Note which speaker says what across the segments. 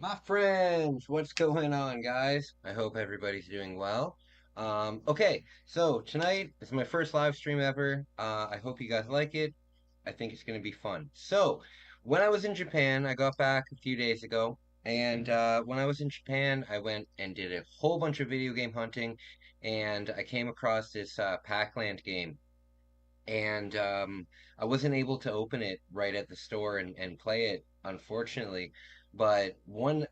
Speaker 1: My friends, what's going on, guys? I hope everybody's doing well. Okay, so tonight is my first live stream ever. I hope you guys like it. I think it's going to be fun. So, when I was in Japan, I got back a few days ago, and when I was in Japan, I went and did a whole bunch of video game hunting, and I came across this Pac-Land game, and I wasn't able to open it right at the store and play it, unfortunately. But when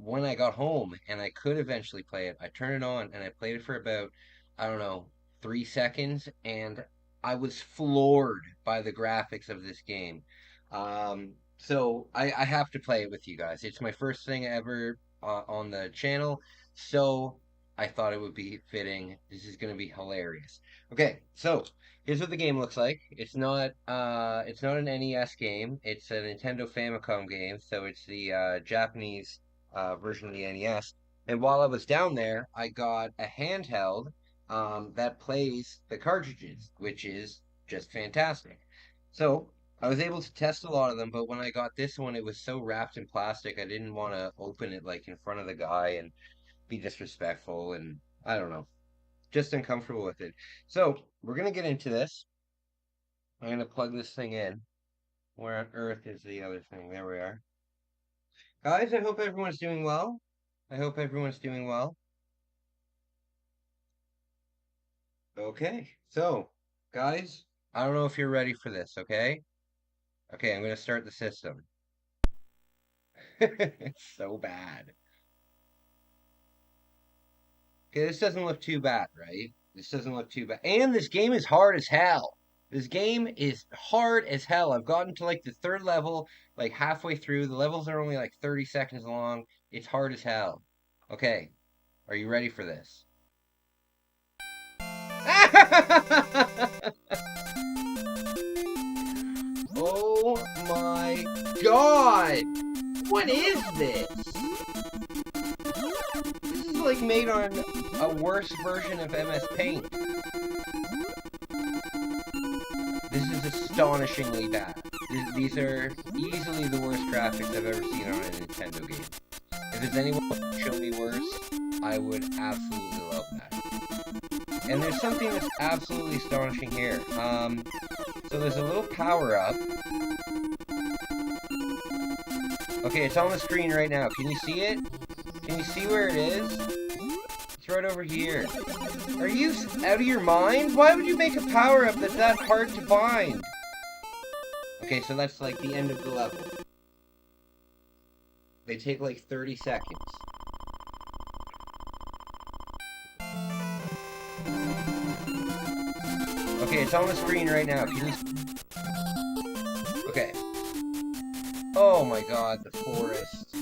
Speaker 1: I got home and I could eventually play it, I turned it on and I played it for about, I don't know, 3 seconds, and I was floored by the graphics of this game. So I have to play it with you guys. It's my first thing ever on the channel, so I thought it would be fitting. This is going to be hilarious. Okay, so here's what the game looks like. It's not an NES game. It's a Nintendo Famicom game, so it's the Japanese version of the NES. And while I was down there, I got a handheld that plays the cartridges, which is just fantastic. So I was able to test a lot of them, but when I got this one, it was so wrapped in plastic, I didn't want to open it like in front of the guy and be disrespectful, and I don't know, just uncomfortable with it. So we're gonna get into this. I'm gonna plug this thing in. Where on earth is the other thing? There we are. Guys, I hope everyone's doing well. I hope everyone's doing well. Okay, so guys, I don't know if you're ready for this, okay? Okay, I'm gonna start the system. It's so bad. Okay, this doesn't look too bad, right? This doesn't look too bad. And this game is hard as hell. This game is hard as hell. I've gotten to like the third level, like halfway through. The levels are only like 30 seconds long. It's hard as hell. Okay, are you ready for this? Oh my god! What is this? This is like made on a worse version of MS Paint. This is astonishingly bad. These are easily the worst graphics I've ever seen on a Nintendo game. If there's anyone who can show me worse, I would absolutely love that. And there's something that's absolutely astonishing here. So there's a little power-up. Okay, it's on the screen right now. Can you see it? Can you see where it is? It's right over here. Are you out of your mind? Why would you make a power-up that's that hard to find? Okay, so that's like the end of the level. They take like 30 seconds. Okay, it's on the screen right now. Can you... Okay. Oh my god, the forest.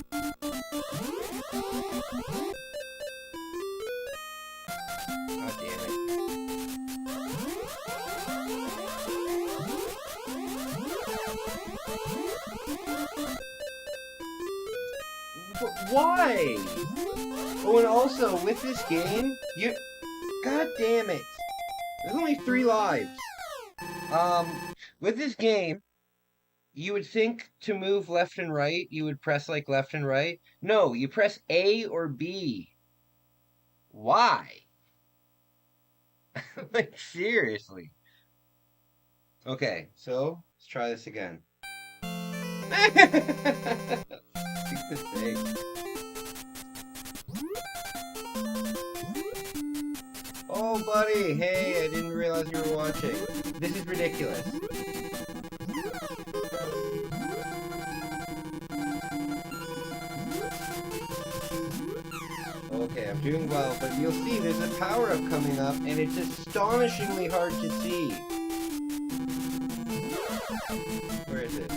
Speaker 1: God damn it. But why? Oh, and also, with this game, you... God damn it. There's only 3 lives. With this game, you would think to move left and right, you would press like left and right. No, you press A or B. Why? Like, seriously. Okay, so let's try this again. Stupid thing. Oh, buddy, hey, I didn't realize you were watching. This is ridiculous. Okay, I'm doing well, but you'll see there's a power-up coming up, and it's astonishingly hard to see. Where is it?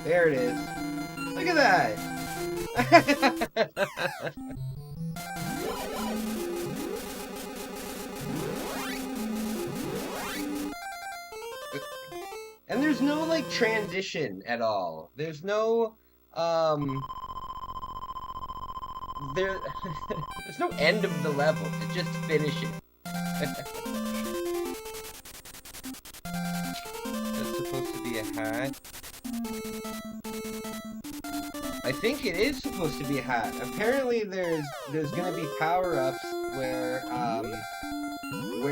Speaker 1: There it is. Look at that! And there's no, like, transition at all. There's no, there's no end of the level. It just finishes. That's supposed to be a hat. I think it is supposed to be a hat. Apparently there's gonna be power-ups where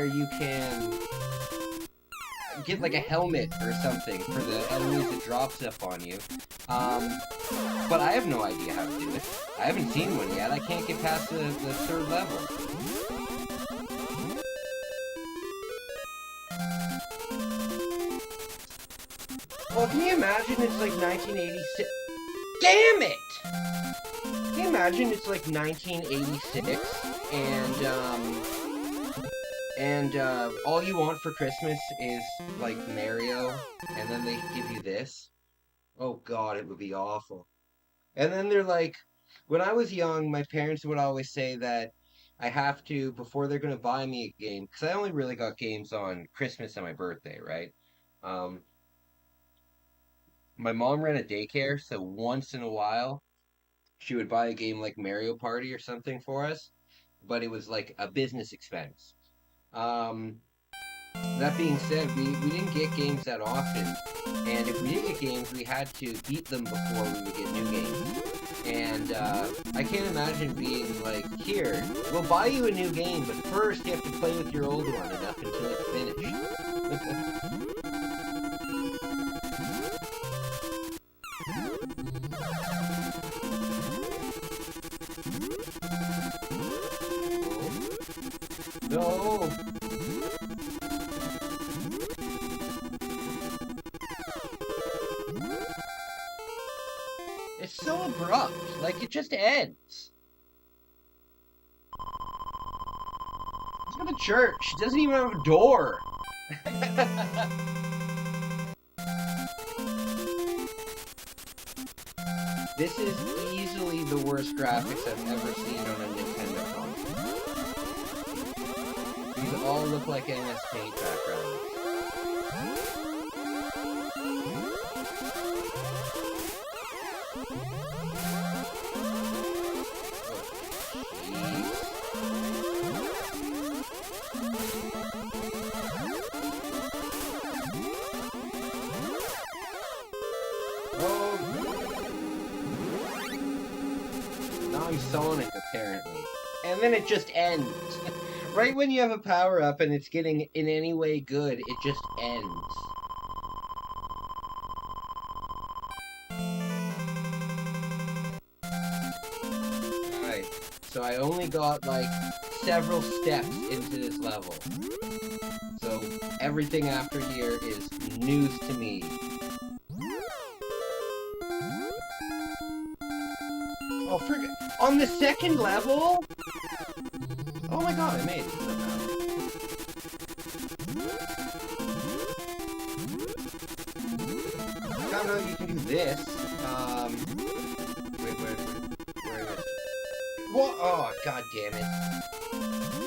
Speaker 1: you can get like a helmet or something for the enemies that drops up on you. But I have no idea how to do it. I haven't seen one yet. I can't get past the third level. Well, can you imagine it's like 1986? Damn it! Can you imagine it's like 1986 and all you want for Christmas is like Mario, and then they give you this? Oh God, it would be awful. And then they're like, when I was young, my parents would always say that I have to, before they're going to buy me a game, because I only really got games on Christmas and my birthday, right? Um, my mom ran a daycare, so once in a while, she would buy a game like Mario Party or something for us, but it was like a business expense. Um, that being said, we didn't get games that often, and if we did get games, we had to beat them before we would get new games. And I can't imagine being like, here, we'll buy you a new game, but first you have to play with your old one enough until it's finished. No! It's so abrupt, like it just ends. Let's go to church. It doesn't even have a door. This is easily the worst graphics I've ever seen on a Nintendo console. These all look like MS Paint backgrounds. Sonic, apparently. And then it just ends. Right when you have a power-up and it's getting in any way good, it just ends. Alright, so I only got, like, several steps into this level. So everything after here is news to me. Oh, frick! On the second level? Oh my god, I made it somehow. I found out you can do this. Wait, where is it? What? Oh, god damn it.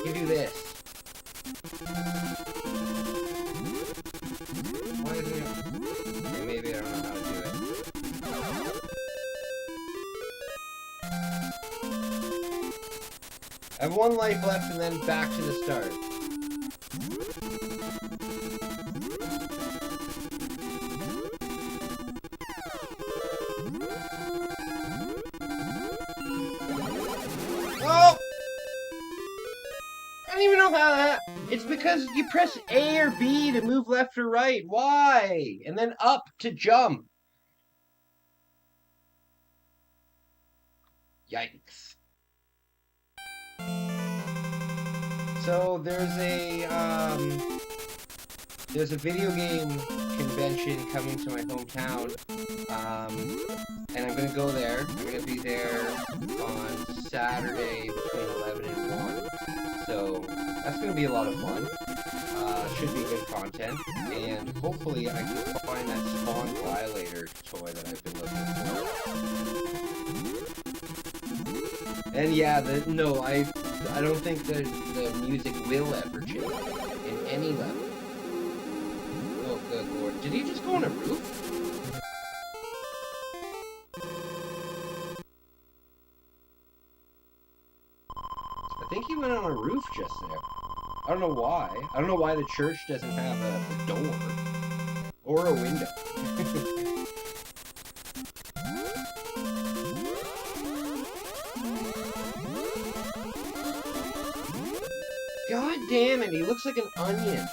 Speaker 1: You do this. Why isn't it? Okay, maybe I don't know how to do it. I have one life left and then back to the start. Oh! I don't even know how that... It's because you press A or B to move left or right. Why? And then up to jump. Yikes. So there's a video game convention coming to my hometown, and I'm gonna go there. I'm gonna be there on Saturday between 11 and 1. So that's gonna be a lot of fun. Should be good content, and hopefully I can find that Spawn Violator toy that I've been looking for. And yeah, no, I don't think that the music will ever change in any level. Oh, good lord. Did he just go on a roof? I think he went on a roof just there. I don't know why. I don't know why the church doesn't have a door. Or a window. God damn it, he looks like an onion.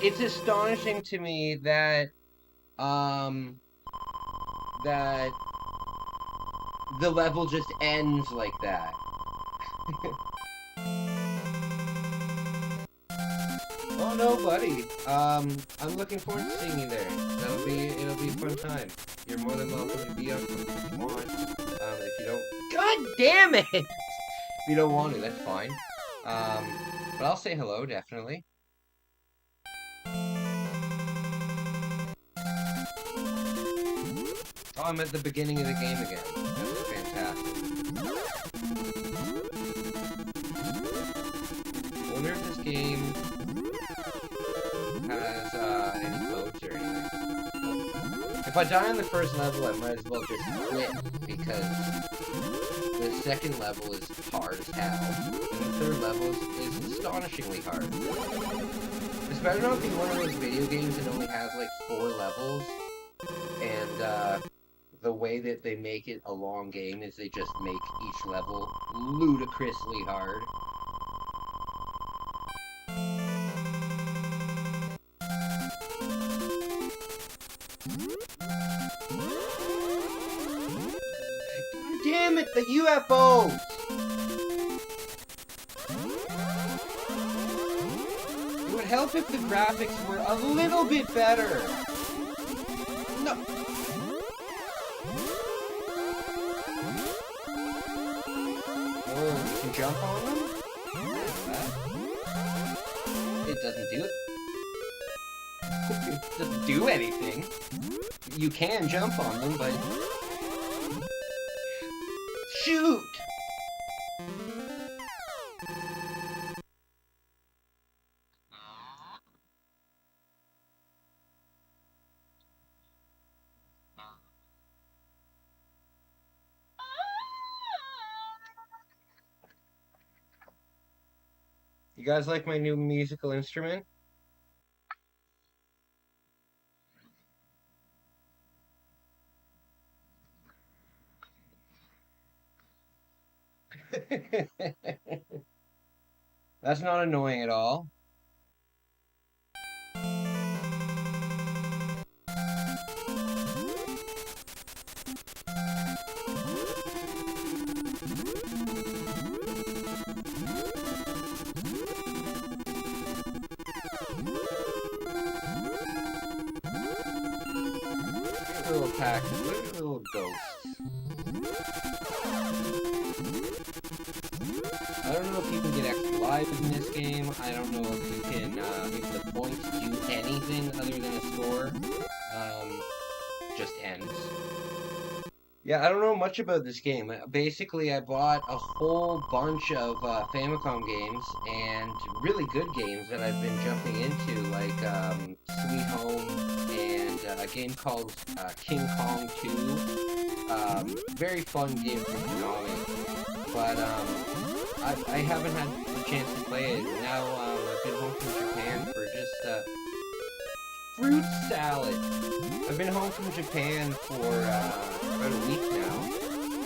Speaker 1: It's astonishing to me that that the level just ends like that. Oh no, buddy. I'm looking forward to seeing you there. It'll be a fun time. You're more than welcome to be on if you want. If you don't, God damn it! If you don't want to, that's fine. But I'll say hello, definitely. Oh, I'm at the beginning of the game again. That's fantastic. I wonder if this game has any modes or anything. If I die on the first level, I might as well just quit, because the second level is hard as hell, and the third level is astonishingly hard. This better not be one of those video games that only has like 4 levels, and the way that they make it a long game is they just make each level ludicrously hard. Damn it, the UFOs! It would help if the graphics were a little bit better. No. Oh, you can jump on them? It doesn't do it. It doesn't do anything. You can jump on them, but... Shoot! You guys like my new musical instrument? That's not annoying at all. Little package, look at little ghosts. I don't know if you can get extra lives in this game. I don't know if you can, if the points do anything other than a score. Just ends. Yeah, I don't know much about this game. Basically, I bought a whole bunch of Famicom games, and really good games that I've been jumping into, like Sweet Home, and a game called King Kong 2. Very fun game from Konami. But I haven't had the chance to play it. Now I've been home from Japan for just fruit salad. I've been home from Japan for about a week now,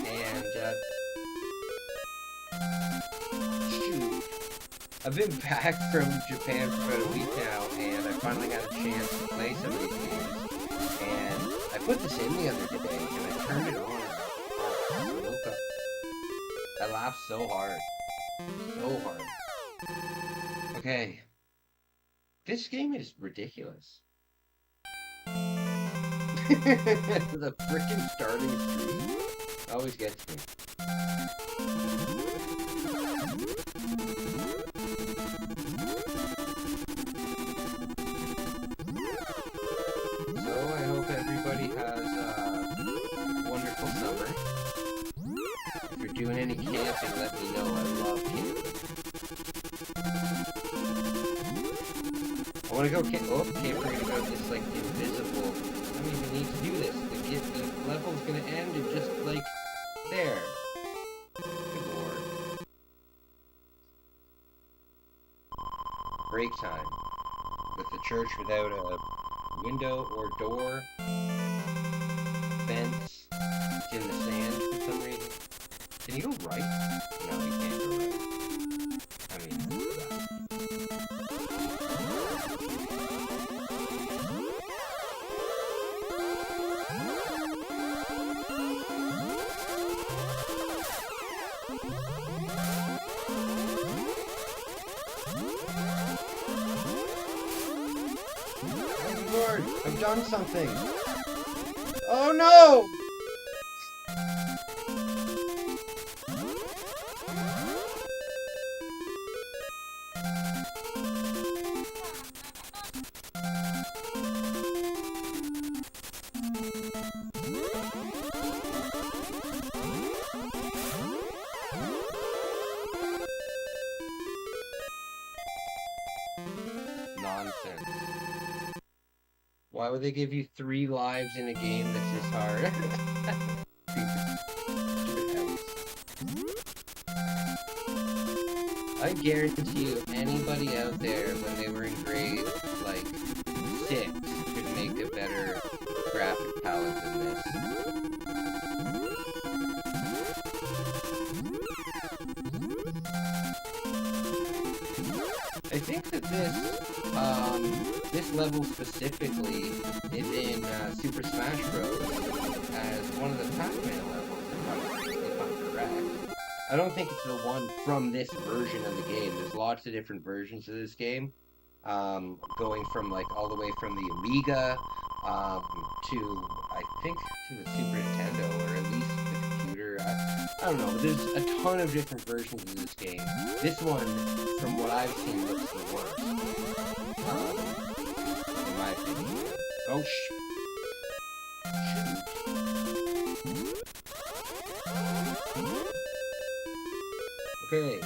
Speaker 1: and shoot, I've been back from Japan for about a week now, and I finally got a chance to play some of these games. And I put this in the other day, and I turned it on, and I woke up. I laughed so hard. So hard. Okay. This game is ridiculous. The frickin' starting screen always gets me. wanna go can't forget about this like invisible. I don't even need to do this. The level's gonna end and just like there. Good lord. Break time. With the church without a window or door. Fence. It's in the sand for some reason. Can you go right? No, you can't go right. I mean, oh Lord, I've done something. Oh no! Nonsense. Why would they give you 3 lives in a game that's this hard? I guarantee you, anybody out there when they were in grade, like, 6 could make a better graphic palette than this. I think that this level specifically is in Super Smash Bros. As one of the Pac-Man levels, if I'm correct. I don't think it's the one from this version of the game. There's lots of different versions of this game, going from like all the way from the Amiga to I think to the Super Nintendo, or at least the computer. I don't know, but there's a ton of different versions of this game. This one, from what I've seen, looks the worst. In my opinion. Oh, shoot. Okay.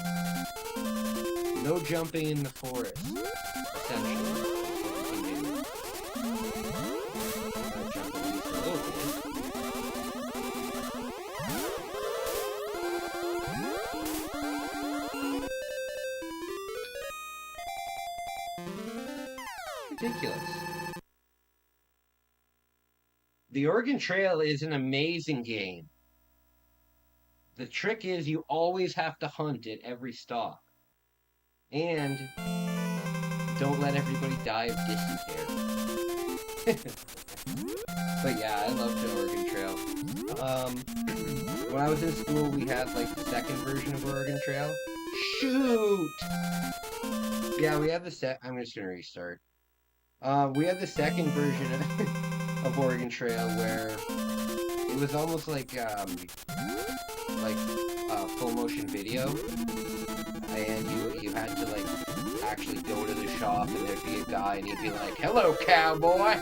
Speaker 1: No jumping in the forest, essentially. I'll jump at least a little bit. Ridiculous. The Oregon Trail is an amazing game. The trick is you always have to hunt at every stop. And don't let everybody die of dysentery. But yeah, I love the Oregon Trail. When I was in school, we had like the second version of Oregon Trail. Shoot! Yeah, we had the I'm just gonna restart. We had the second version of Oregon Trail where it was almost like full motion video, and you had to like actually go to the shop, and there'd be a guy, and he'd be like, "Hello, cowboy,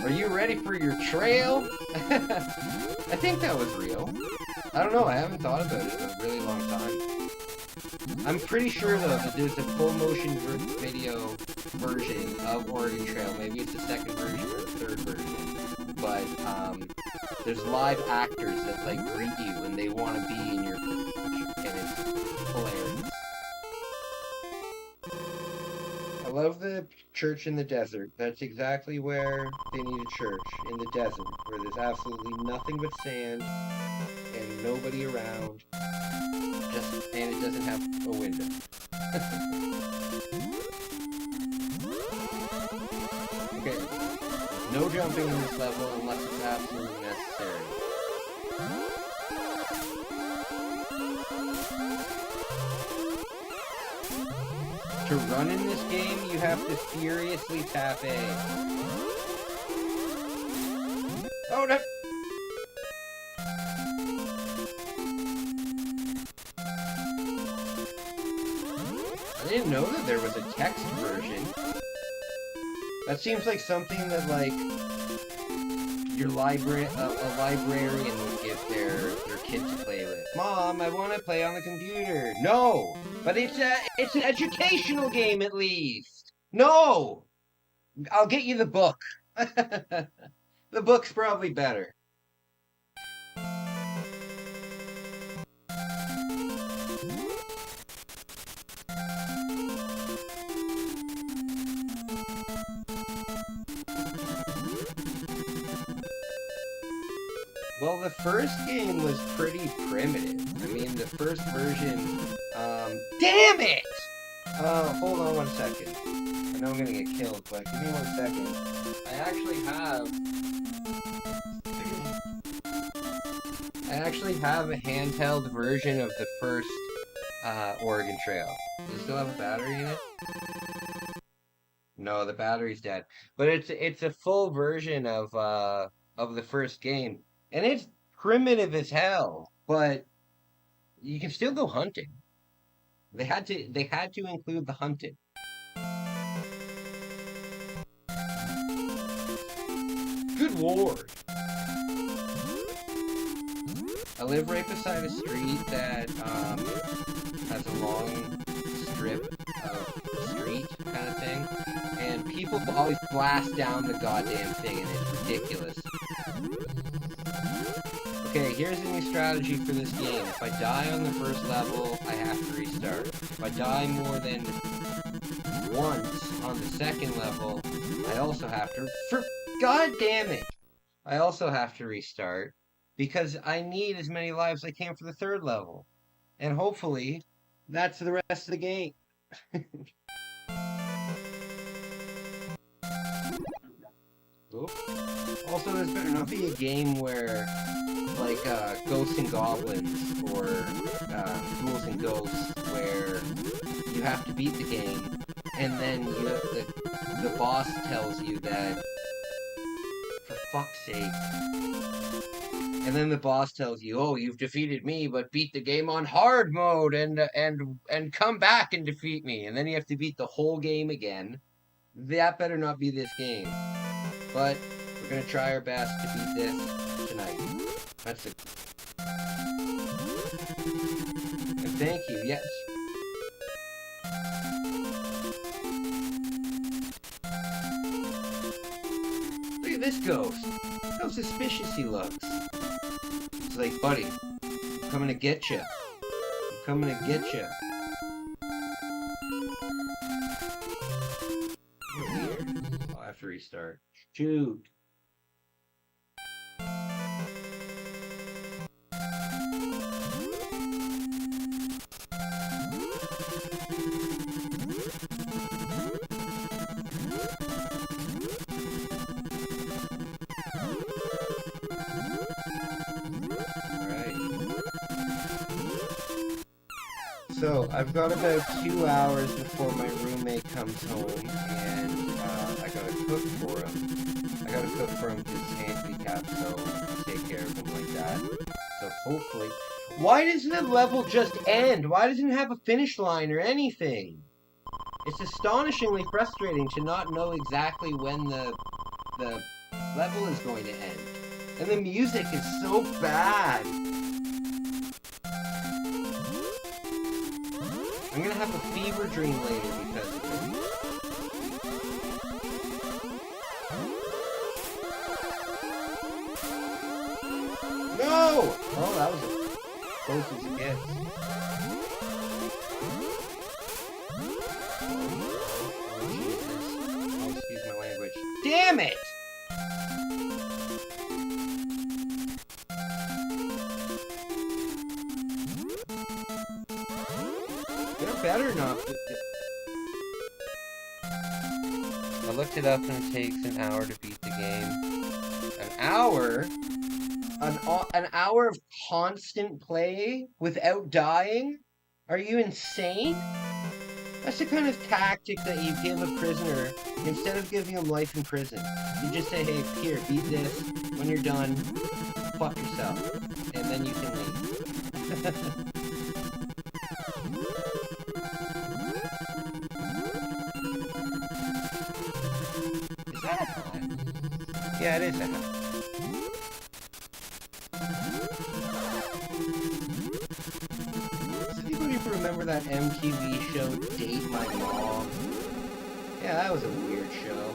Speaker 1: are you ready for your trail?" I think that was real. I don't know. I haven't thought about it in a really long time. I'm pretty sure though that there's a full motion video version of Oregon Trail. Maybe it's the second version or the third version, but there's live actors that like greet you and they want to be in your footage, and it's hilarious. I love the church in the desert. That's exactly where they need a church, in the desert, where there's absolutely nothing but sand and nobody around. And it doesn't have a window. Okay. No jumping in this level unless it's absolutely necessary. To run in this game, you have to furiously tap A. Oh no! I didn't know that there was a text version. That seems like something that, like, your a librarian would give their kid to play with. Mom, I want to play on the computer. No! But it's an educational game, at least! No! I'll get you the book. The book's probably better. Well, the first game was pretty primitive. I mean, the first version, damn it! Hold on one second. I know I'm gonna get killed, but give me 1 second. I actually have a handheld version of the first, Oregon Trail. Does it still have a battery in it? No, the battery's dead. But it's a full version of the first game. And it's primitive as hell, but you can still go hunting. They had to include the hunting. Good lord. I live right beside a street that has a long strip of street kind of thing, and people always blast down the goddamn thing, and it's ridiculous. Okay, here's a new strategy for this game. If I die on the first level, I have to restart. If I die more than once on the second level, I also have to... God damn it! I also have to restart, because I need as many lives as I can for the third level. And hopefully, that's the rest of the game. Also, this better not be a game where, like, Ghosts and Goblins, or Ghouls and Ghosts, where you have to beat the game, and then the boss tells you that, for fuck's sake. And then the boss tells you, oh, you've defeated me, but beat the game on hard mode, and come back and defeat me. And then you have to beat the whole game again. That better not be this game. But we're gonna try our best to beat this tonight. That's it. And thank you, yes. Look at this ghost. How suspicious he looks. It's like, buddy, I'm coming to get you. I'm coming to get you. Weird. I'll have to restart. Shoot. So, I've got about 2 hours before my roommate comes home, and I gotta cook for him. I gotta cook for him because he's handicapped, so I'll take care of him like that. So hopefully... Why doesn't the level just end? Why doesn't it have a finish line or anything? It's astonishingly frustrating to not know exactly when the level is going to end. And the music is so bad. I'm gonna have a fever dream later because of it. No! Oh, that was as close as it gets. Oh, Jesus. Oh, excuse my language. Damn it! Better not. I looked it up and it takes an hour to beat the game. An hour? An hour of constant play without dying? Are you insane? That's the kind of tactic that you give a prisoner instead of giving him life in prison. You just say, hey, here, beat this. When you're done, fuck yourself. And then you can leave. Yeah, it is a hat. Does anybody remember that MTV show, Date My Mom? Yeah, that was a weird show.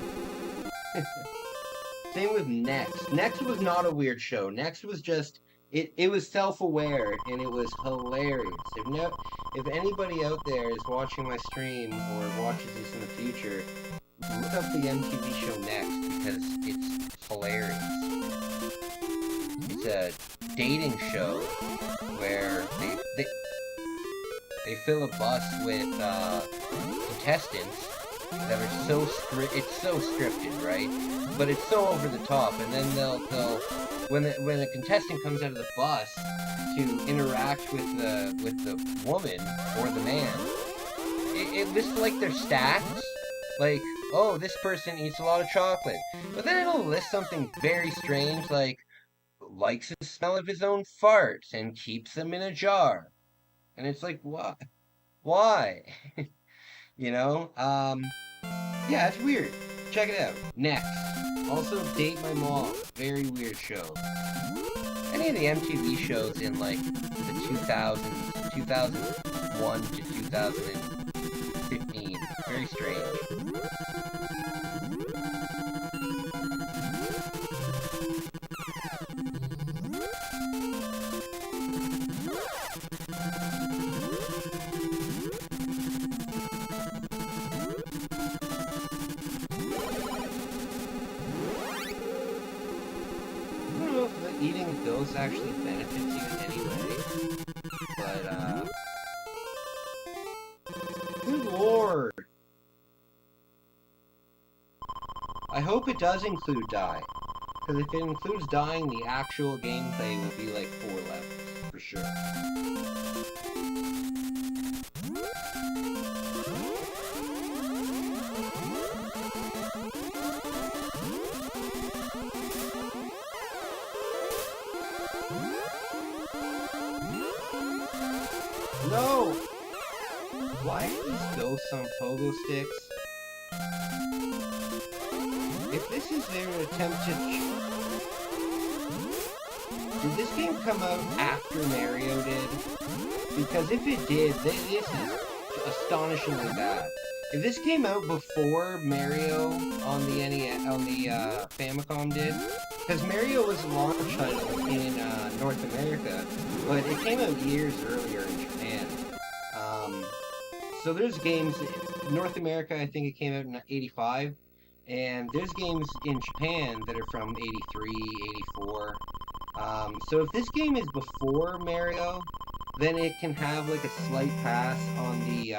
Speaker 1: Same with Next. Next was not a weird show. Next was just it was self-aware and it was hilarious. If anybody out there is watching my stream or watches this in the future, look up the MTV show Next because it's hilarious. It's a dating show where they fill a bus with contestants that are it's so scripted, right? But it's so over the top, and then they'll when a contestant comes out of the bus to interact with the woman or the man, it lists like their stats, like, oh, this person eats a lot of chocolate, but then it'll list something very strange, like likes the smell of his own farts and keeps them in a jar, and it's like, what? Why? You know? Yeah, it's weird. Check it out. Next. Also, Date My Mom. Very weird show. Any of the MTV shows in, like, the 2000s, 2001 to 2015. Very strange. Eating those actually benefits you in any way, but good lord, I hope it does include die, because if it includes dying, the actual gameplay will be like 4 levels, for sure. No! Why are these ghosts on pogo sticks? If this is their attempt to... Did this game come out after Mario did? Because if it did, this is astonishingly bad. If this came out before Mario on the Famicom did, because Mario was a launch title in North America, but it came out years earlier in Japan. So there's games in North America, I think it came out in 85, and there's games in Japan that are from 83, 84. So if this game is before Mario, then it can have like a slight pass on the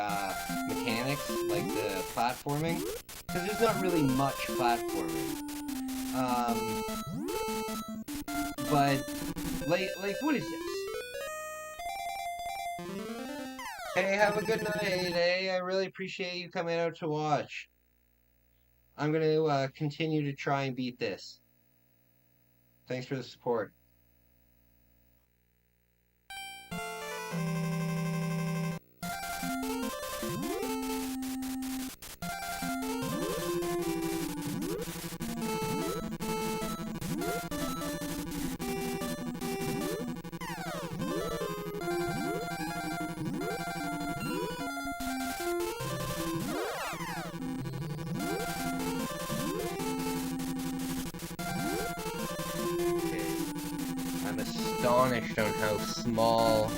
Speaker 1: mechanics, like the platforming, because there's not really much platforming. But like what is this? Hey, have a good night, hey, I really appreciate you coming out to watch. I'm gonna continue to try and beat this. Thanks for the support. Astonished on how small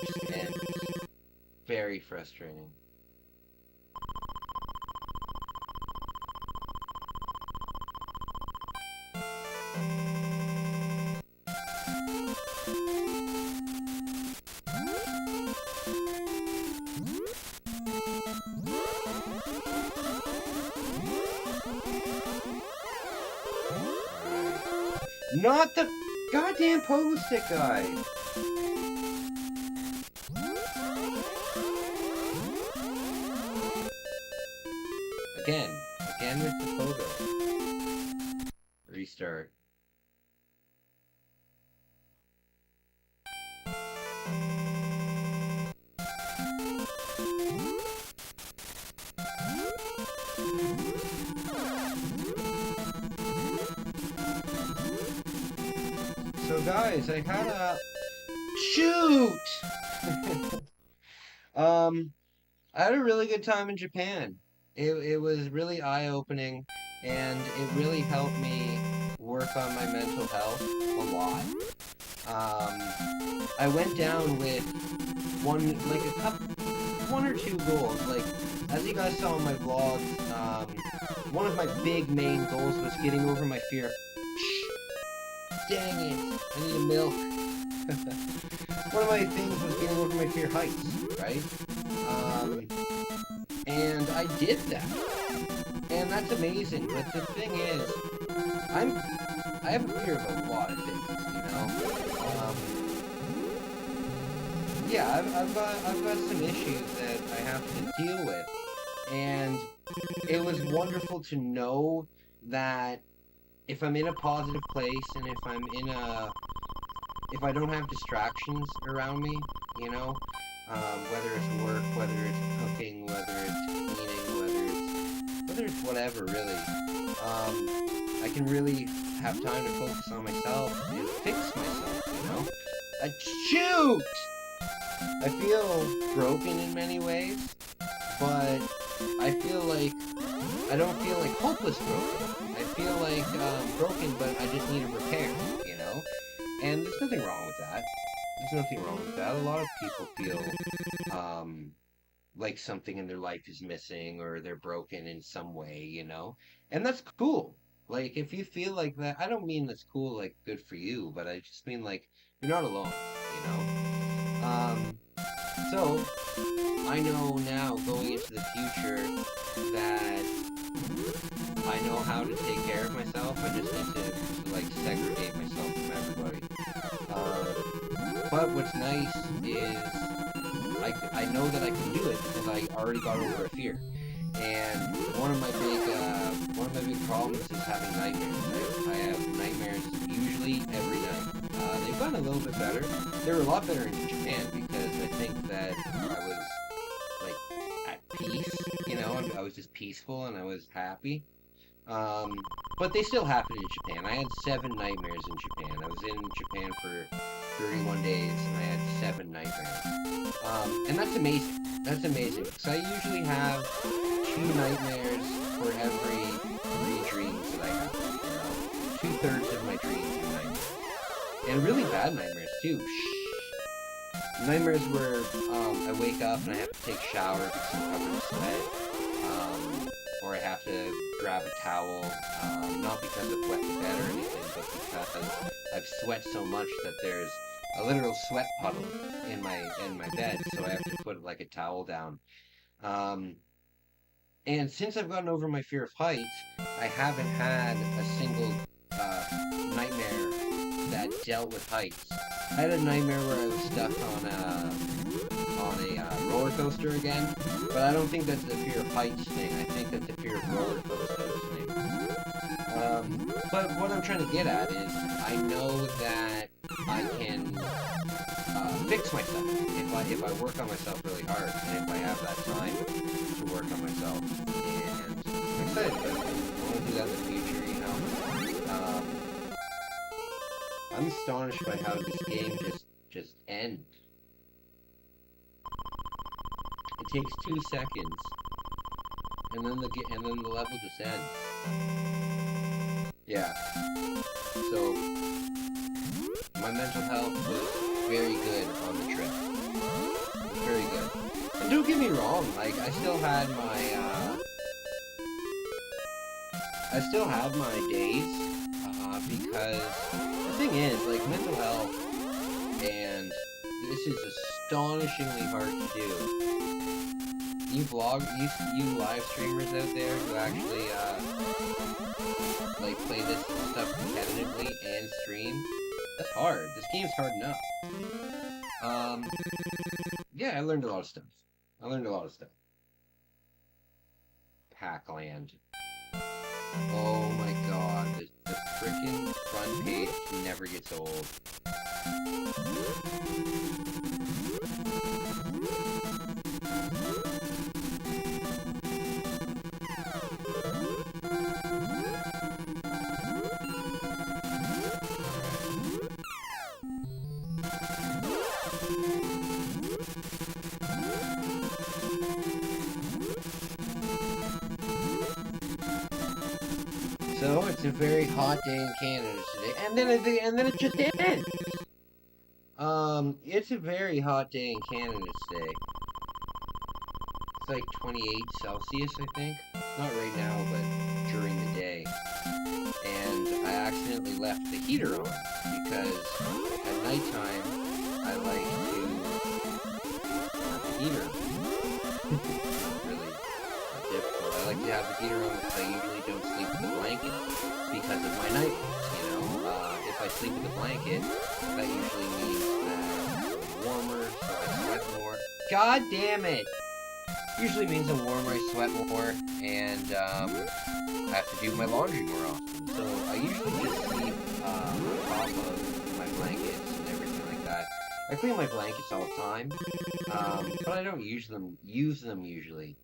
Speaker 1: just ends. Very frustrating. Not the goddamn pogo stick guy! Again with the pogo. Restart. So guys, I had a shoot. I had a really good time in Japan. It was really eye-opening, and it really helped me work on my mental health a lot. I went down with one or two goals. Like, as you guys saw in my vlogs, one of my big main goals was getting over my fear. Dang it, I need a milk. One of my things was getting over my fear of heights, right? And I did that. And that's amazing. But the thing is, I have a fear of a lot of things, you know? Yeah, I've got some issues that I have to deal with. And it was wonderful to know that if I'm in a positive place and if I don't have distractions around me, you know, whether it's work, whether it's cooking, whether it's cleaning, whether it's whatever, really, I can really have time to focus on myself and fix myself, you know? Shoot! I feel broken in many ways, but I feel like I don't feel like hopeless broken. I feel like broken, but I just need a repair, you know? And there's nothing wrong with that. There's nothing wrong with that. A lot of people feel like something in their life is missing or they're broken in some way, you know? And that's cool. Like, if you feel like that, I don't mean that's cool, like, good for you, but I just mean, like, you're not alone, you know? So, I know now, going into the future, that I know how to take care of myself. I just need to like, segregate myself from everybody. But what's nice is I know that I can do it because I already got over a fear. And one of my big problems is having nightmares. I have nightmares usually every night. They've gotten a little bit better. They were a lot better in Japan because I think that I was like at peace. You know, I was just peaceful and I was happy. But they still happen in Japan. I had 7 nightmares in Japan. I was in Japan for 31 days and I had 7 nightmares. And that's amazing. That's amazing. Because I usually have 2 nightmares for every 3 dreams that I have. You know? 2/3 of my dreams are nightmares. And really bad nightmares too. Nightmares where I wake up and I have to take a shower because I'm covered in sweat. Or I have to grab a towel, not because I've wet the bed or anything, but because I've sweat so much that there's a literal sweat puddle in my bed, so I have to put like a towel down. And since I've gotten over my fear of heights, I haven't had a single nightmare that dealt with heights. I had a nightmare where I was stuck on a roller coaster again, but I don't think that's the fear of heights thing. I think that's the fear of roller coasters thing. But what I'm trying to get at is I know that I can fix myself if I work on myself really hard and if I have that time to work on myself. And I'm excited about it. I want to do that in the future, you know. I'm astonished by how this game just ends. It takes 2 seconds, and then the level just ends. Yeah. So my mental health was very good on the trip. It was very good. And don't get me wrong, like I still had my days, because the thing is, like, mental health, and this is astonishingly hard to do. You live streamers out there who actually, like, play this stuff competitively and stream, that's hard. This game's hard enough. Yeah, I learned a lot of stuff. Pac-Land. Oh my god, the freaking front page never gets old. It's a very hot day in Canada today, and then it just ends. It's a very hot day in Canada today. It's like 28 Celsius, I think. Not right now, but during the day. And I accidentally left the heater on because at nighttime I like to have the heater on. Really difficult. I like to have the heater on because I usually don't sleep with a blanket because of my nightmares, you know. If I sleep with a blanket, that usually means that I'm warmer, so I sweat more. God damn it! Usually means I'm warmer, I sweat more, and I have to do my laundry more often. So I usually just sleep on top of my blankets and everything like that. I clean my blankets all the time, but I don't use them usually.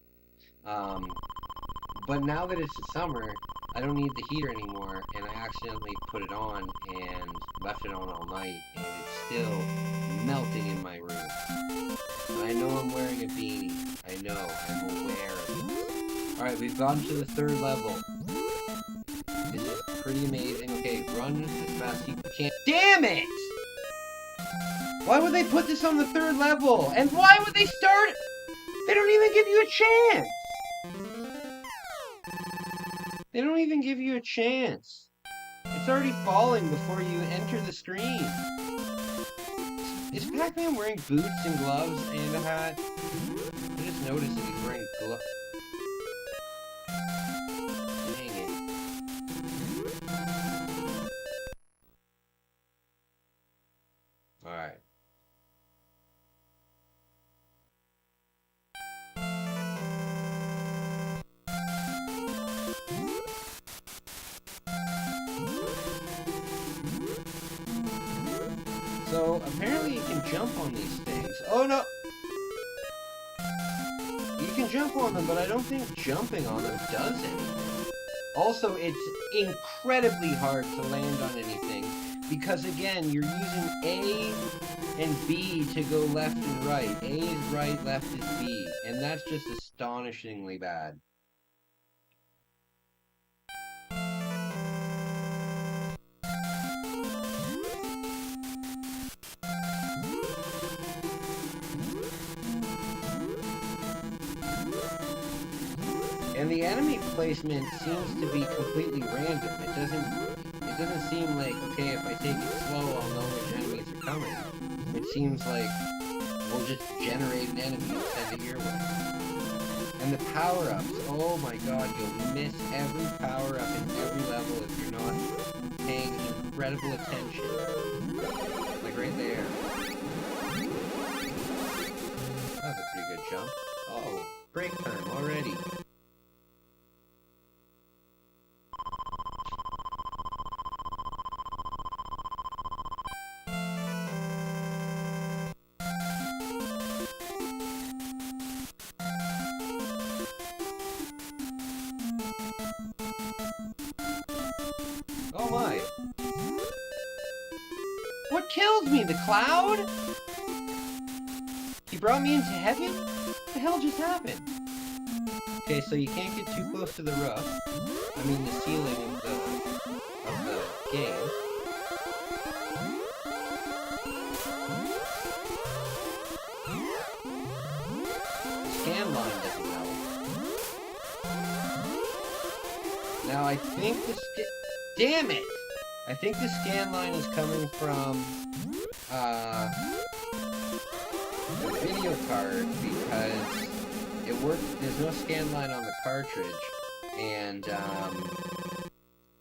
Speaker 1: But now that it's the summer, I don't need the heater anymore, and I accidentally put it on and left it on all night, and it's still melting in my room. And I know I'm wearing a beanie. I know, I'm aware of it. Alright, we've gotten to the 3rd level. This is pretty amazing. Okay, run as fast as you can. Damn it! Why would they put this on the 3rd level? And why would they start? They don't even give you a chance! They don't even give you a chance. It's already falling before you enter the screen. Is Pac-Man wearing boots and gloves and a hat? I just noticed that he's wearing gloves. Dang it. Alright. So, apparently you can jump on these things. Oh no! You can jump on them, but I don't think jumping on them does anything. Also, it's incredibly hard to land on anything, because again, you're using A and B to go left and right. A is right, left is B, and that's just astonishingly bad. And the enemy placement seems to be completely random. It doesn't seem like, okay, if I take it slow, I'll know which enemies are coming. It seems like we'll just generate an enemy and send it your way. And the power-ups, oh my god, you'll miss every power-up in every level if you're not paying incredible attention. Like right there. That was a pretty good jump. Oh, break time already. Oh my. What killed me? The cloud? He brought me into heaven? What the hell just happened? Okay, so you can't get too close to the roof. I mean the ceiling of the game. The scan line doesn't help. Now I think damn it! I think the scan line is coming from the video card because it works. There's no scan line on the cartridge, and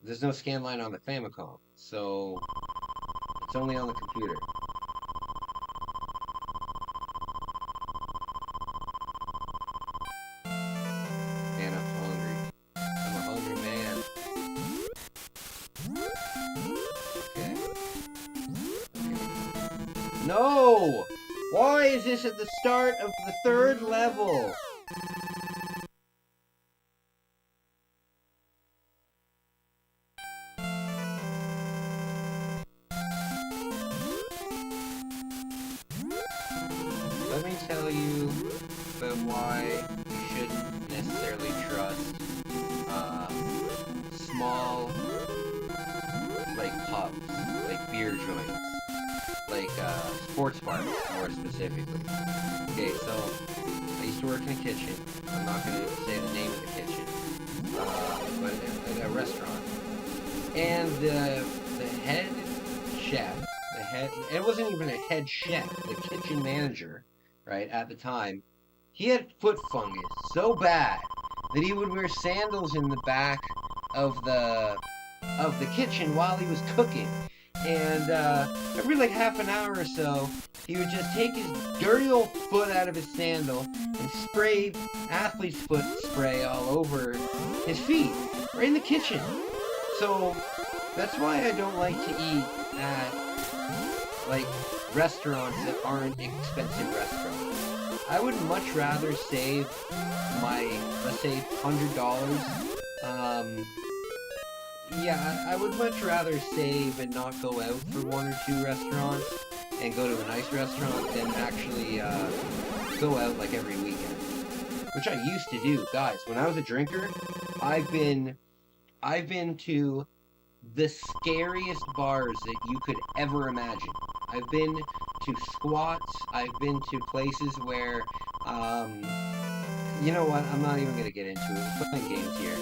Speaker 1: there's no scan line on the Famicom, so it's only on the computer. Man, I'm hungry. I'm a hungry man. Okay. No! Why is this at the start of the 3rd level? Let me tell you about why you shouldn't necessarily trust small joints, like sports bars, more specifically. Okay, so I used to work in a kitchen. I'm not going to say the name of the kitchen, but at a restaurant. And the head chef, it wasn't even a head chef, the kitchen manager, right, at the time, he had foot fungus so bad that he would wear sandals in the back of the kitchen while he was cooking. And every like half an hour or so, he would just take his dirty old foot out of his sandal and spray athlete's foot spray all over his feet, right in the kitchen. So that's why I don't like to eat at like restaurants that aren't expensive restaurants. I would much rather save my, let's say, $100. Yeah, I would much rather save and not go out for one or two restaurants and go to a nice restaurant than actually go out like every weekend, which I used to do. Guys, when I was a drinker, I've been to the scariest bars that you could ever imagine. I've been to squats. I've been to places where, you know what? I'm not even gonna get into it. We're playing games here.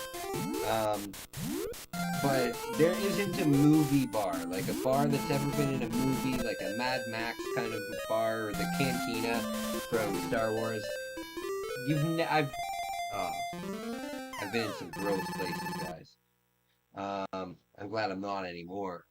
Speaker 1: But there isn't a movie bar, like a bar that's ever been in a movie, like a Mad Max kind of bar, or the Cantina from Star Wars. I've been in some gross places, guys. I'm glad I'm not anymore.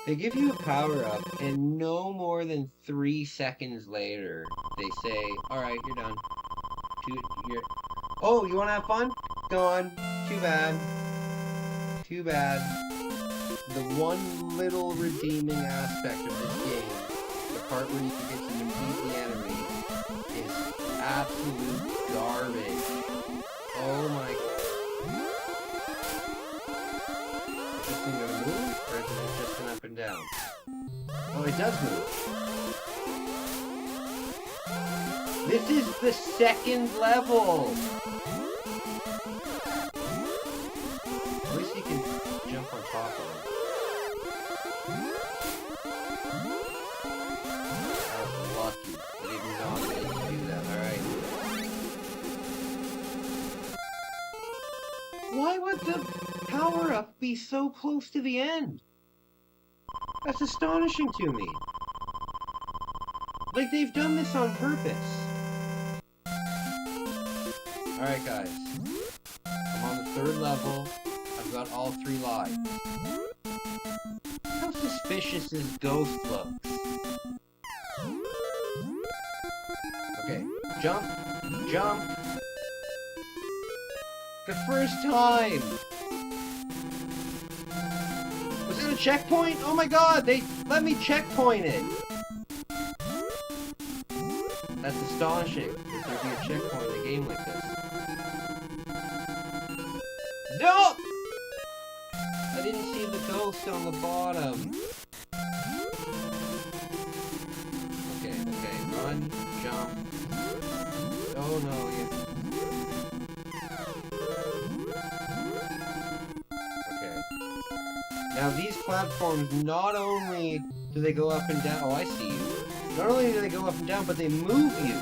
Speaker 1: They give you a power-up, and no more than 3 seconds later, they say, alright, you're done. Oh, you want to have fun? Go on. Too bad. Too bad. The one little redeeming aspect of this game, the part where you get to defeat the enemy, is absolute garbage. Oh my god. Is this thing gonna move, or is it just an up and down? Oh, it does move. This is the second level! At least you can jump on top of it. I was lucky. I didn't know I was able to do that, alright. Why would the power-up be so close to the end? That's astonishing to me. Like, they've done this on purpose. Alright, guys. I'm on the 3rd level. I've got all 3 lives. How suspicious is Ghost looks? Okay. Jump. Jump. The first time! Was it a checkpoint? Oh my god, they let me checkpoint it! That's astonishing that there'd be a checkpoint in a game like this. No! I didn't see the ghost on the bottom. Okay, run, jump. Oh no, Okay. Now these platforms, not only do they go up and down, oh I see you. Not only do they go up and down, but they move you.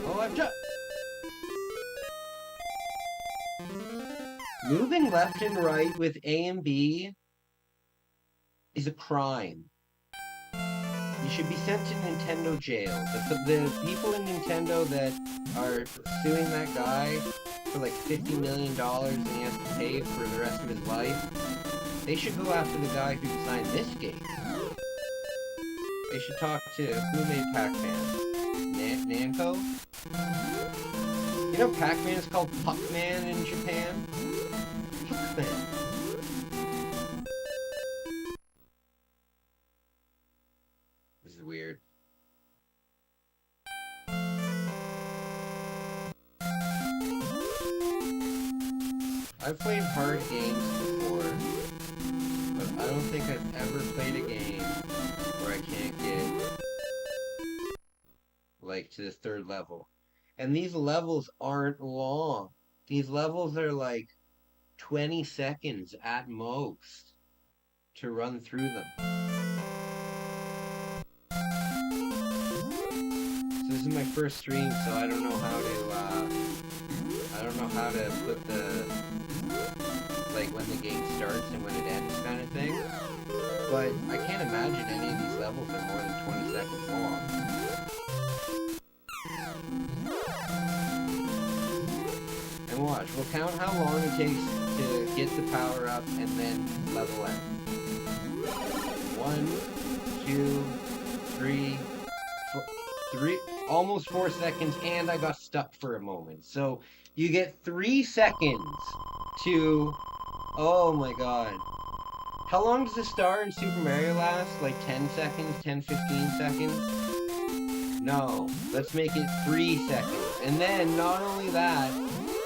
Speaker 1: Oh, I've jumped. Moving left and right with A and B is a crime. You should be sent to Nintendo jail. The people in Nintendo that are suing that guy for like $50 million and he has to pay for the rest of his life, they should go after the guy who designed this game. They should talk to who made Pac-Man. Namco? You know Pac-Man is called Pac-Man in Japan? Pac-Man. This is weird. I've played hard games before, but I don't think I've ever played a game where I can't get, like, to the third level. And these levels aren't long. These levels are like 20 seconds at most to run through them. So this is my first stream, so I don't know how to put the, like, when the game starts and when it ends kind of thing. But I can't imagine any of these levels are more than 20 seconds long. And watch, we'll count how long it takes to get the power up and then level end. 1, 2, 3, 4, almost 4 seconds, and I got stuck for a moment. So you get 3 seconds to, oh my god. How long does the star in Super Mario last? Like 10 seconds, 10, 15 seconds? No, let's make it 3 seconds. And then, not only that,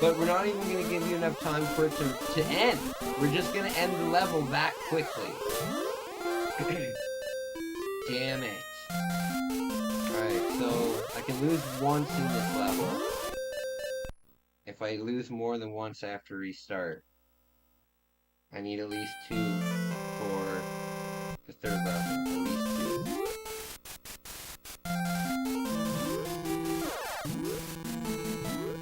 Speaker 1: but we're not even going to give you enough time for it to end. We're just going to end the level that quickly. Damn it. Alright, so I can lose once in this level. If I lose more than once, I have to restart. I need at least 2 for the third level. At least 2.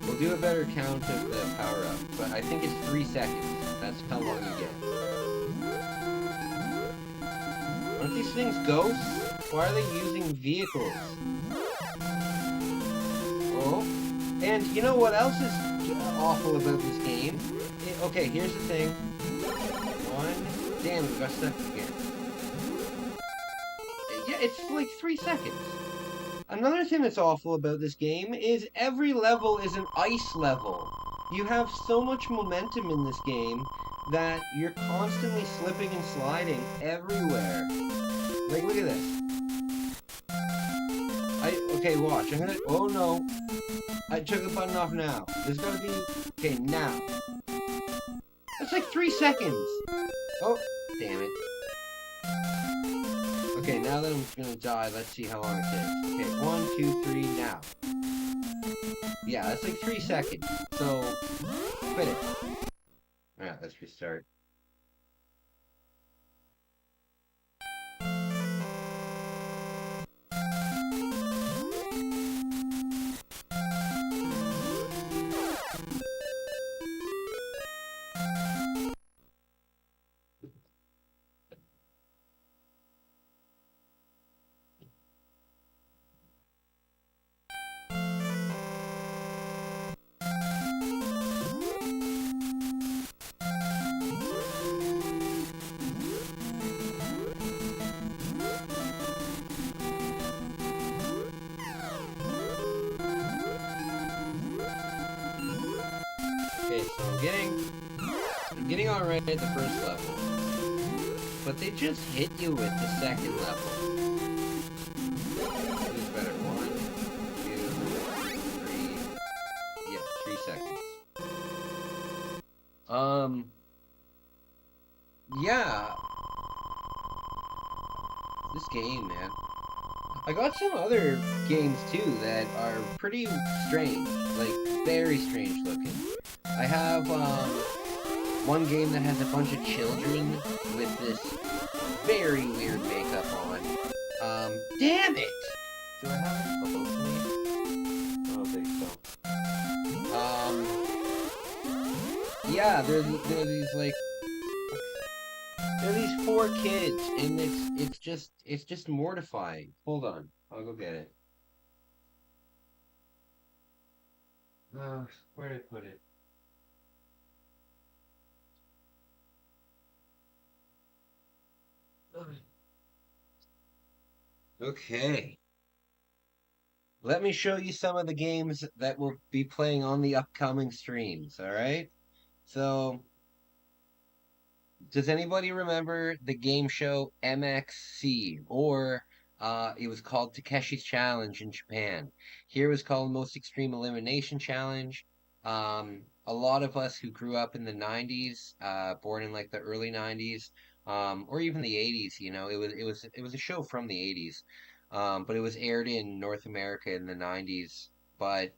Speaker 1: We'll do a better count of the power-up, but I think it's 3 seconds. That's how long you get. Aren't these things ghosts? Why are they using vehicles? Oh, and you know what else is awful about this game? Okay, here's the thing. 1, damn, we got stuck again. Yeah, it's like 3 seconds. Another thing that's awful about this game is every level is an ice level. You have so much momentum in this game that you're constantly slipping and sliding everywhere. Like, look at this. Okay, watch. I'm gonna, oh no. I took the button off now. There's gotta be, okay, now. That's like 3 seconds. Oh, damn it. Okay, now that I'm gonna die, let's see how long it takes. Okay, 1, 2, 3, now. Yeah, that's like 3 seconds. So, quit it. Alright, let's restart. Okay, so I'm getting alright at the first level. But they just hit you with the second level. This is better. 1, 2, 3. Yeah, 3 seconds. Yeah. This game, man. I got some other games too that are pretty strange, like very strange looking. I have one game that has a bunch of children with this very weird makeup on. Damn it! Do I have it close to me? I don't think so. Yeah, there are these like. There are these 4 kids, and it's just mortifying. Hold on, I'll go get it. Where did I put it? Okay. Let me show you some of the games that we'll be playing on the upcoming streams, all right? So, does anybody remember the game show MXC? Or it was called Takeshi's Challenge in Japan. Here it was called Most Extreme Elimination Challenge. A lot of us who grew up in the 90s, born in like the early 90s, or even the 80s, it was a show from the 80s. But it was aired in North America in the 90s. But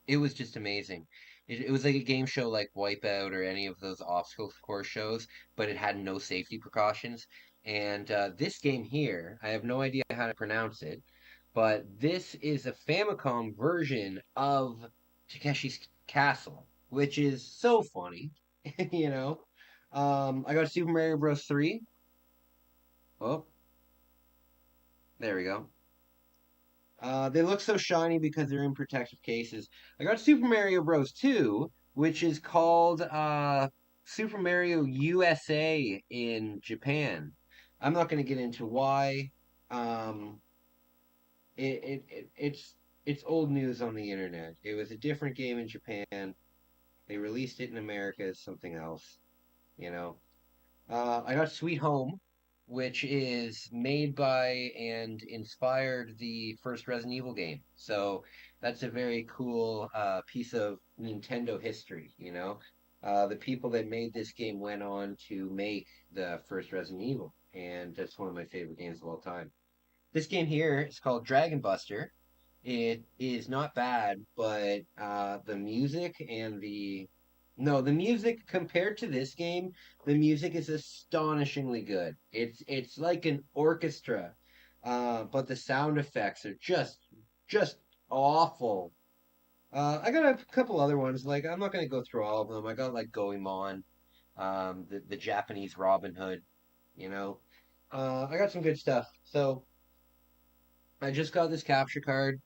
Speaker 1: it was just amazing. It was like a game show like Wipeout or any of those obstacle course shows, but it had no safety precautions. And this game here, I have no idea how to pronounce it, but this is a Famicom version of Takeshi's Castle, which is so funny, you know. I got Super Mario Bros. 3. Oh, there we go. They look so shiny because they're in protective cases. I got Super Mario Bros. 2, which is called Super Mario USA in Japan. I'm not going to get into why. Um, it's old news on the internet. It was a different game in Japan. They released it in America as something else, you know. I got Sweet Home, which is made by and inspired the first Resident Evil game. So that's a very cool piece of Nintendo history, you know. The people that made this game went on to make the first Resident Evil, and that's one of my favorite games of all time. This game here is called Dragon Buster. It is not bad, but the music and the no, the music compared to this game, the music is astonishingly good. It's like an orchestra, but the sound effects are just awful. I got a couple other ones. Like I'm not gonna go through all of them. I got like Goemon, the Japanese Robin Hood, you know. I got some good stuff. So I just got this capture card.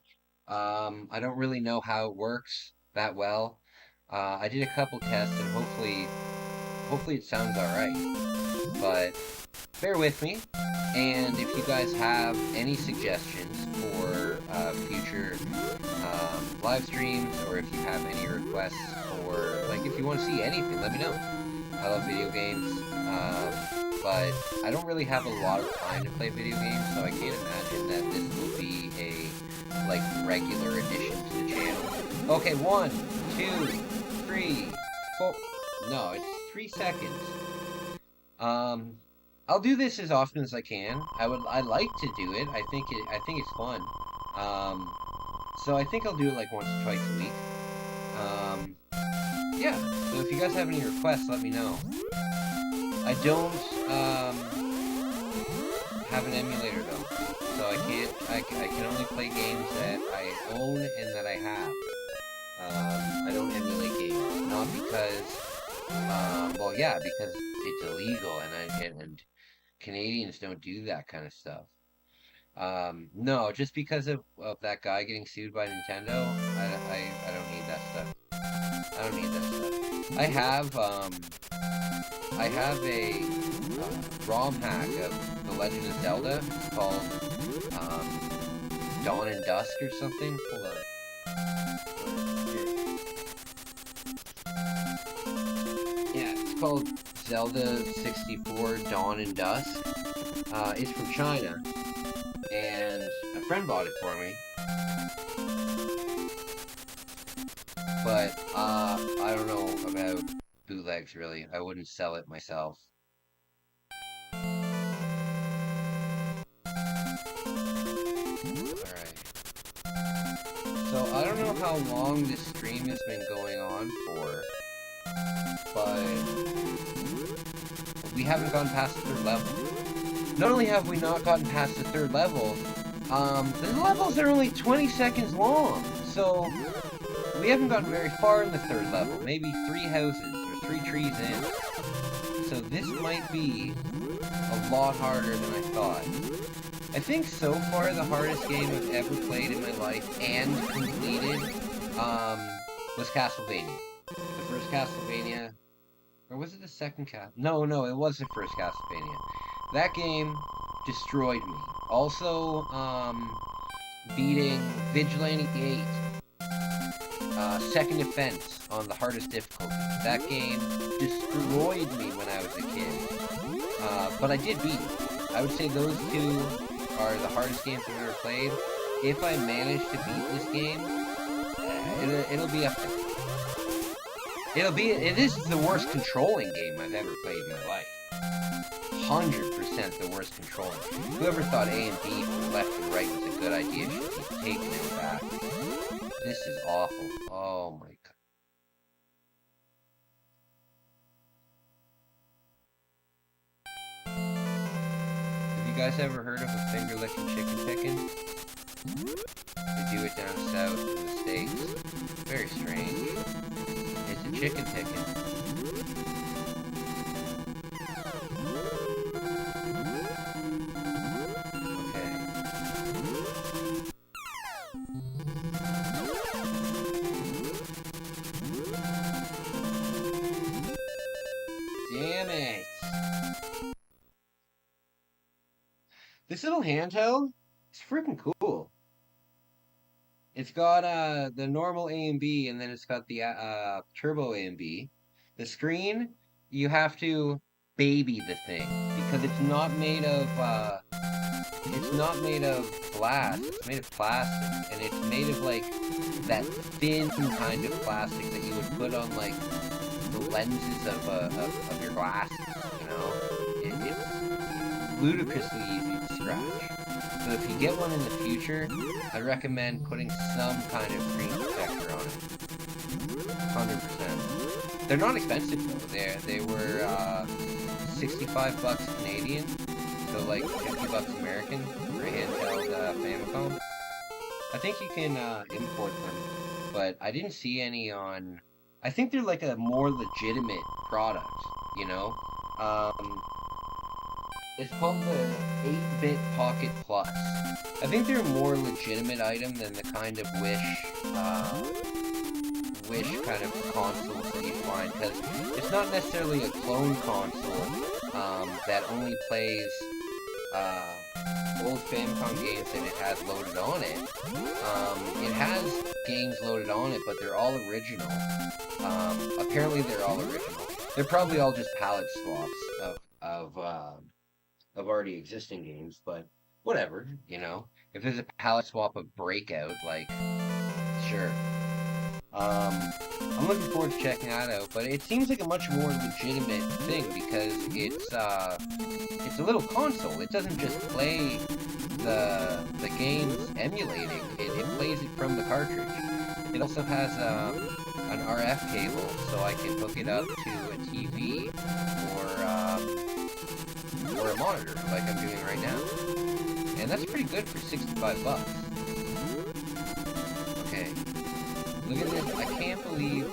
Speaker 1: I don't really know how it works that well. I did a couple tests and hopefully it sounds all right. But bear with me. And if you guys have any suggestions for future live streams, or if you have any requests, or like if you want to see anything, let me know. I love video games, but I don't really have a lot of time to play video games, so I can't imagine that this will be a like regular addition to the channel. Okay, 1, 2, 3, 4. No, it's 3 seconds. I'll do this as often as I can. I like to do it. I think it's fun. Um, so I think I'll do it like once or twice a week. Um, yeah. So if you guys have any requests, let me know. I don't have an emulator though, so I can't. I can only play games that I own and that I have. I don't emulate games, not because. Well, yeah, because it's illegal, and Canadians don't do that kind of stuff. No, just because of that guy getting sued by Nintendo, I don't need that stuff. I don't need that stuff. I have a ROM hack of The Legend of Zelda. It's called Dawn and Dusk or something. Hold on. Yeah, it's called Zelda 64 Dawn and Dusk. It's from China, and a friend bought it for me. But I don't know about bootlegs really. I wouldn't sell it myself. Alright. So I don't know how long this stream has been going on for, but we haven't gone past the 3rd level. Not only have we not gotten past the 3rd level, the levels are only 20 seconds long. So we haven't gotten very far in the 3rd level. Maybe 3 houses or 3 trees in. So this might be a lot harder than I thought. I think so far the hardest game I've ever played in my life and completed was Castlevania. The first Castlevania, or was it the second No, it was the first Castlevania. That game destroyed me. Also, beating Vigilante 8, Second Offense on the hardest difficulty. That game destroyed me when I was a kid. But I did beat it. I would say those two are the hardest games I've ever played. If I manage to beat this game, it'll be up there. It is the worst controlling game I've ever played in my life. 100% the worst controlling. Whoever thought A and B from left and right was a good idea should be taking it back. This is awful. Oh my god. Have you guys ever heard of a finger-licking chicken picking? They do it down south in the States. Very strange. It's a chicken picking. Damn it! This little handheld is freaking cool. It's got the normal A and B, and then it's got the turbo A and B. The screen, you have to baby the thing because it's not made of glass. It's made of plastic, and it's made of like that thin kind of plastic that you would put on like the lenses of your glasses. You know, it's ludicrously easy to scratch. So if you get one in the future, I recommend putting some kind of screen protector on it. 100%. They're not expensive though. They were 65 bucks Canadian, so like 50 bucks American for a handheld Famicom. I think you can import them, but I didn't see any on. I think they're like a more legitimate product, you know. It's called the 8-bit Pocket Plus. I think they're a more legitimate item than the kind of Wish kind of consoles that you find, because it's not necessarily a clone console that only plays old Famicom games that it has loaded on it. It has games loaded on it, but they're all original. Apparently they're all original. They're probably all just palette swaps of already existing games, but whatever, you know. If there's a palette swap of Breakout, like, sure. I'm looking forward to checking that out, but it seems like a much more legitimate thing because it's a little console. It doesn't just play the games emulating. It plays it from the cartridge. It also has an RF cable, so I can hook it up to a TV or a monitor, like I'm doing right now. And that's pretty good for 65 bucks. Okay. Look at this. I can't believe.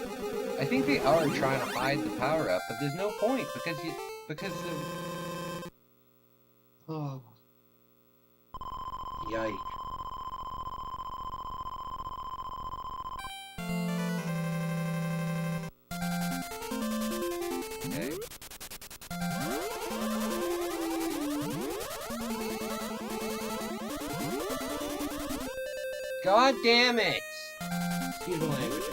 Speaker 1: I think they are trying to hide the power up, but there's no point because of. Oh. Yikes. Okay. God damn it! Excuse the language, guys.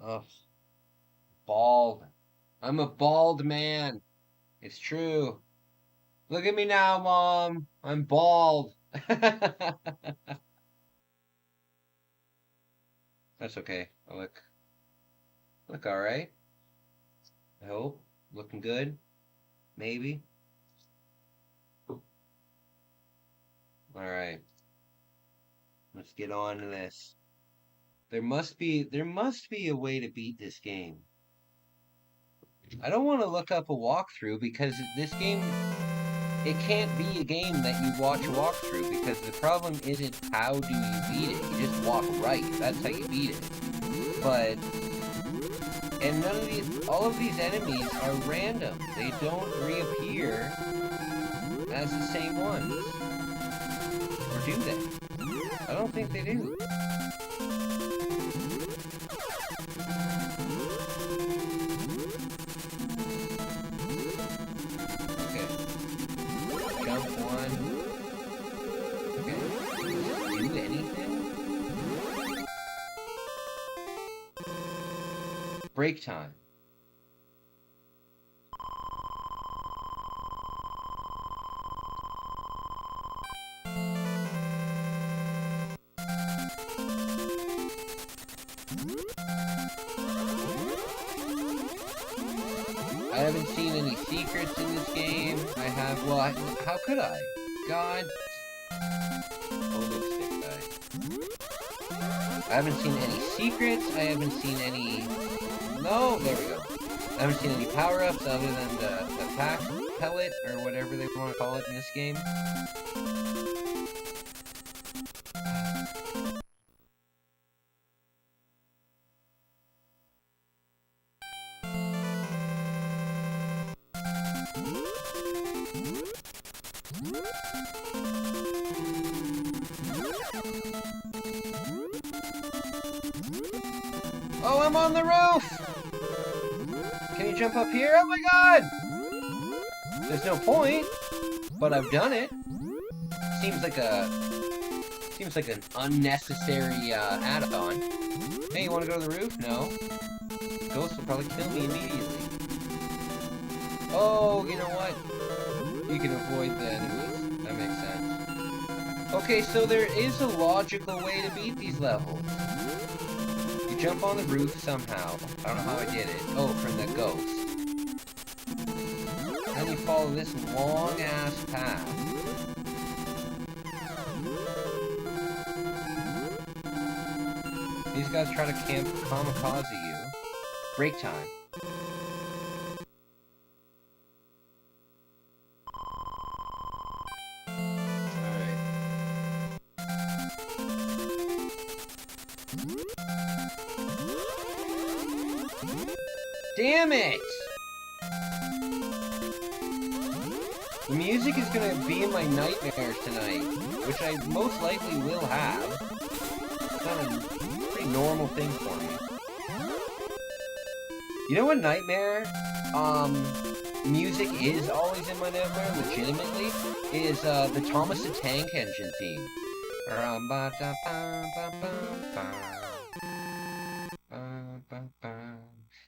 Speaker 1: Oh, bald. I'm a bald man. It's true. Look at me now, Mom. I'm bald. That's okay. I look all right. I hope. Looking good. Maybe. All right. Let's get on to this. There must be a way to beat this game. I don't want to look up a walkthrough because this game, it can't be a game that you watch a walkthrough because the problem isn't how do you beat it. You just walk right. That's how you beat it. But and all of these enemies are random. They don't reappear as the same ones. Or do they? I don't think they do. Break time. I haven't seen any secrets in this game. I have, well, how could I? God. Hold up, stick guy. I haven't seen any secrets. I haven't seen any... No, there we go. I haven't seen any power-ups other than the pack pellet, or whatever they want to call it in this game. Oh, I'm on the roof! Can you jump up here? Oh my god! There's no point, but I've done it. Seems like an unnecessary add-on. Hey, you want to go to the roof? No. Ghost will probably kill me immediately. Oh, you know what? You can avoid the enemies. That makes sense. Okay, so there is a logical way to beat these levels. You jump on the roof somehow. I don't know how I did it. Oh, from the ghost. Then you follow this long-ass path. These guys try to kamikaze you. Break time. Alright. Damn it! The music is gonna be in my nightmares tonight, which I most likely will have. It's not a pretty normal thing for me. You know what nightmare music is always in my nightmare, legitimately? Is the Thomas the Tank Engine theme.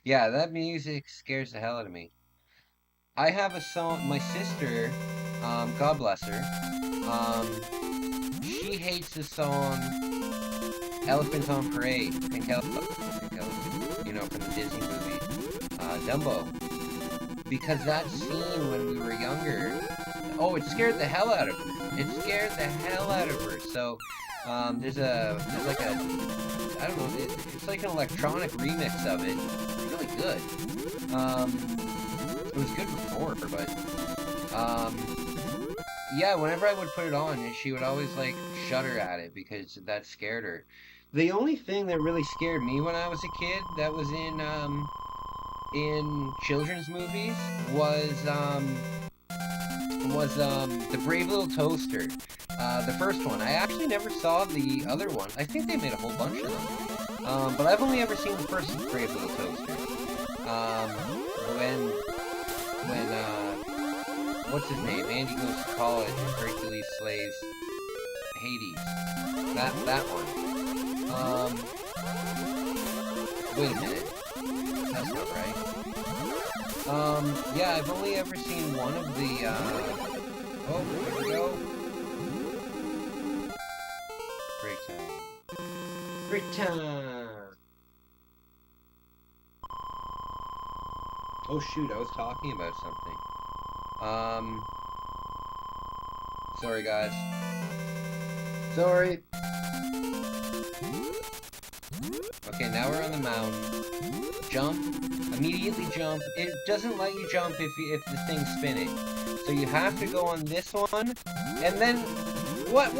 Speaker 1: Yeah, that music scares the hell out of me. I have a song, my sister, God bless her, she hates the song Elephants on Parade, Pink Elephant, you know, from the Disney movie, Dumbo. Because that scene when we were younger, oh, it scared the hell out of her. It scared the hell out of her. So, there's like a, I don't know, it's like an electronic remix of it. It's really good. It was good before, but, yeah, whenever I would put it on, she would always, like, shudder at it because that scared her. The only thing that really scared me when I was a kid that was in children's movies was The Brave Little Toaster. The first one. I actually never saw the other one. I think they made a whole bunch of them. But I've only ever seen the first Brave Little Toaster. When what's his name? Andy goes to college and Hercules slays Hades. That one. Wait a minute. That's not right. Yeah, I've only ever seen one of the, oh, there we go. Break time. Break time! Oh shoot, I was talking about something. Sorry guys. Sorry. Okay, now we're on the mountain. Jump. Immediately jump. It doesn't let you jump if the thing's spinning. So you have to go on this one, and then what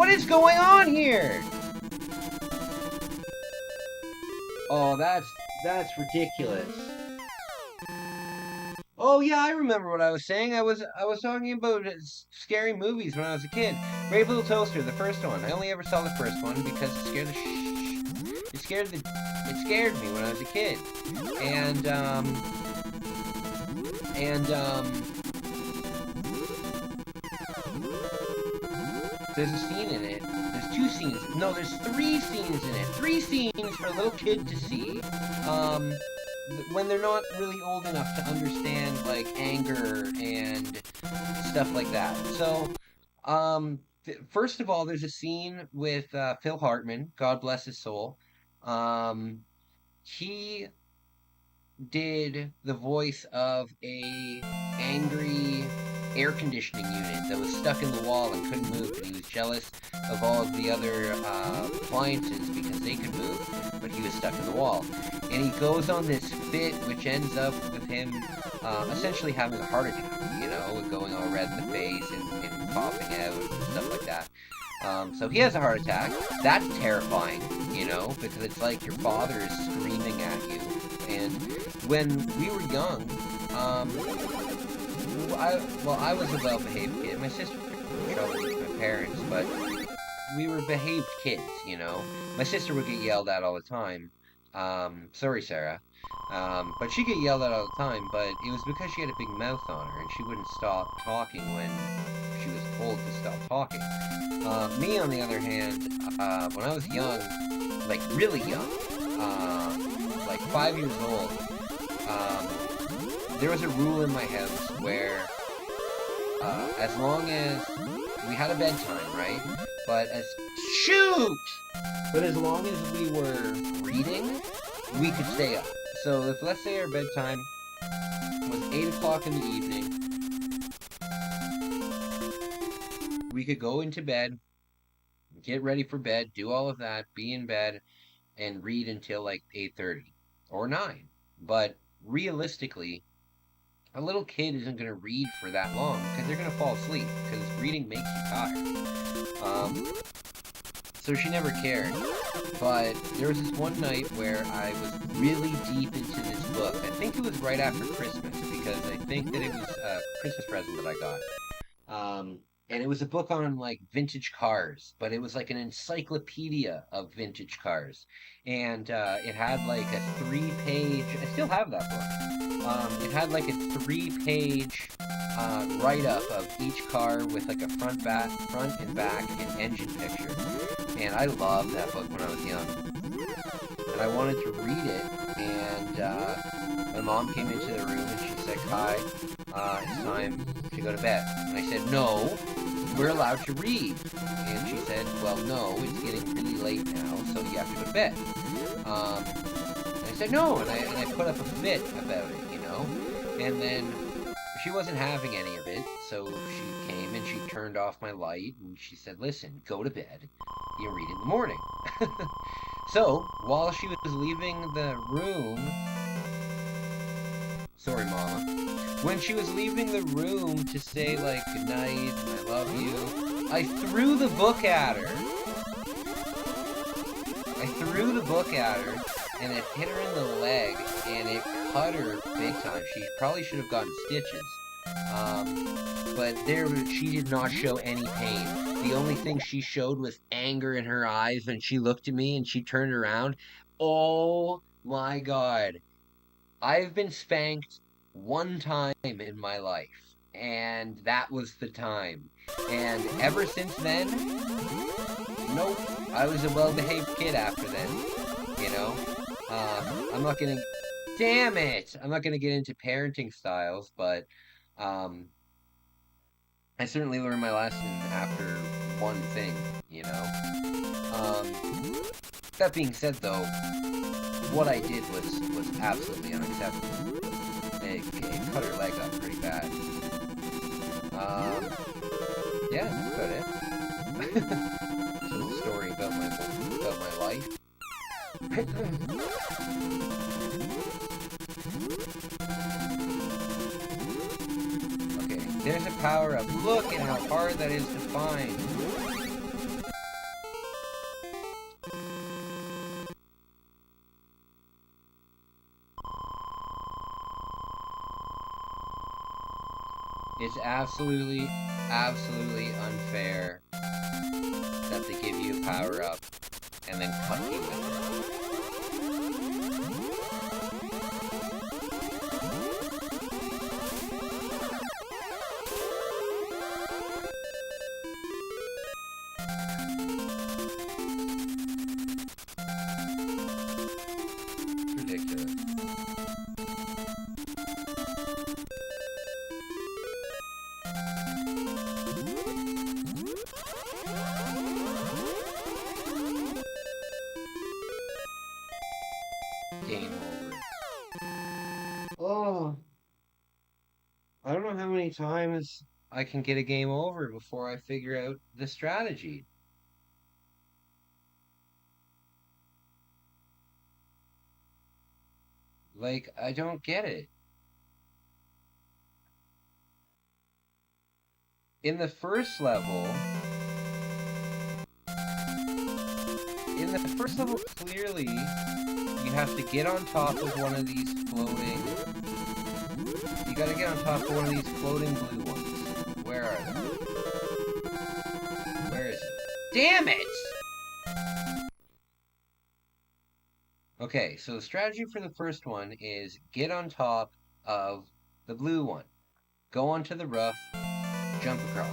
Speaker 1: is going on here? Oh, that's ridiculous. Oh yeah, I remember what I was saying. I was talking about scary movies when I was a kid. Brave Little Toaster, the first one. I only ever saw the first one because it scared it scared me when I was a kid. And there's a scene in it. There's 2 scenes. No, there's 3 scenes in it. 3 scenes for a little kid to see. When they're not really old enough to understand, like, anger and stuff like that. So, first of all, there's a scene with Phil Hartman, God bless his soul. He did the voice of a angry air conditioning unit that was stuck in the wall and couldn't move, and he was jealous of all of the other appliances because they could move, but he was stuck in the wall. And he goes on this fit, which ends up with him essentially having a heart attack, you know, going all red in the face and coughing out and stuff like that. So he has a heart attack. That's terrifying, you know, because it's like your father is screaming at you. And when we were young, I was a well-behaved kid. My sister was trouble with my parents, but we were behaved kids, you know. My sister would get yelled at all the time. Sorry, Sarah. But she'd get yelled at all the time, but it was because she had a big mouth on her, and she wouldn't stop talking when she was told to stop talking. Me, on the other hand, when I was young, like really young, like 5 years old, there was a rule in my house where as long as we had a bedtime, right? But as long as we were reading, we could stay up. So if, let's say, our bedtime was 8 o'clock in the evening, we could go into bed, get ready for bed, do all of that, be in bed, and read until like 8:30 or 9. But realistically, a little kid isn't going to read for that long because they're going to fall asleep because reading makes you tired. So she never cared. But there was this one night where I was really deep into this book. I think it was right after Christmas because I think that it was a Christmas present that I got. And it was a book on, like, vintage cars, but it was like an encyclopedia of vintage cars. And it had like a 3-page, I still have that book. It had like a 3-page write-up of each car with like a front and back and engine picture. And I loved that book when I was young. And I wanted to read it, and my mom came into the room and she said, "Kai, it's time to go to bed." And I said, "No, we're allowed to read." And she said, "Well, no, it's getting really late now, so you have to go to bed." And I said, "No," and I put up a fit about it, you know? And then she wasn't having any of it, so she came and she turned off my light, and she said, "Listen, go to bed. You read in the morning." So, while she was leaving the room... Sorry, Mama. When she was leaving the room to say, like, good night and I love you, I threw the book at her. And it hit her in the leg, and it cut her big time. She probably should have gotten stitches. But she did not show any pain. The only thing she showed was anger in her eyes when she looked at me and she turned around. Oh my God. I've been spanked one time in my life, and that was the time. And ever since then, nope, I was a well-behaved kid after then, you know? I'm not gonna, damn it! I'm not gonna get into parenting styles, but, I certainly learned my lesson after one thing, you know? That being said, though, what I did was absolutely unacceptable. It cut her leg up pretty bad. Yeah, that's about it. It's a little story about my life. Okay, there's a power-up. Look at how hard that is to find. It's absolutely unfair that they give you a power-up and then cut you with it. many times I can get a game over before I figure out the strategy. Like, I don't get it. In the first level, clearly, you have to get on top of one of these floating... You gotta get on top of one of these floating blue ones. Where are they? Where is it? Damn it! Okay, so the strategy for the first one is get on top of the blue one. Go onto the roof, jump across.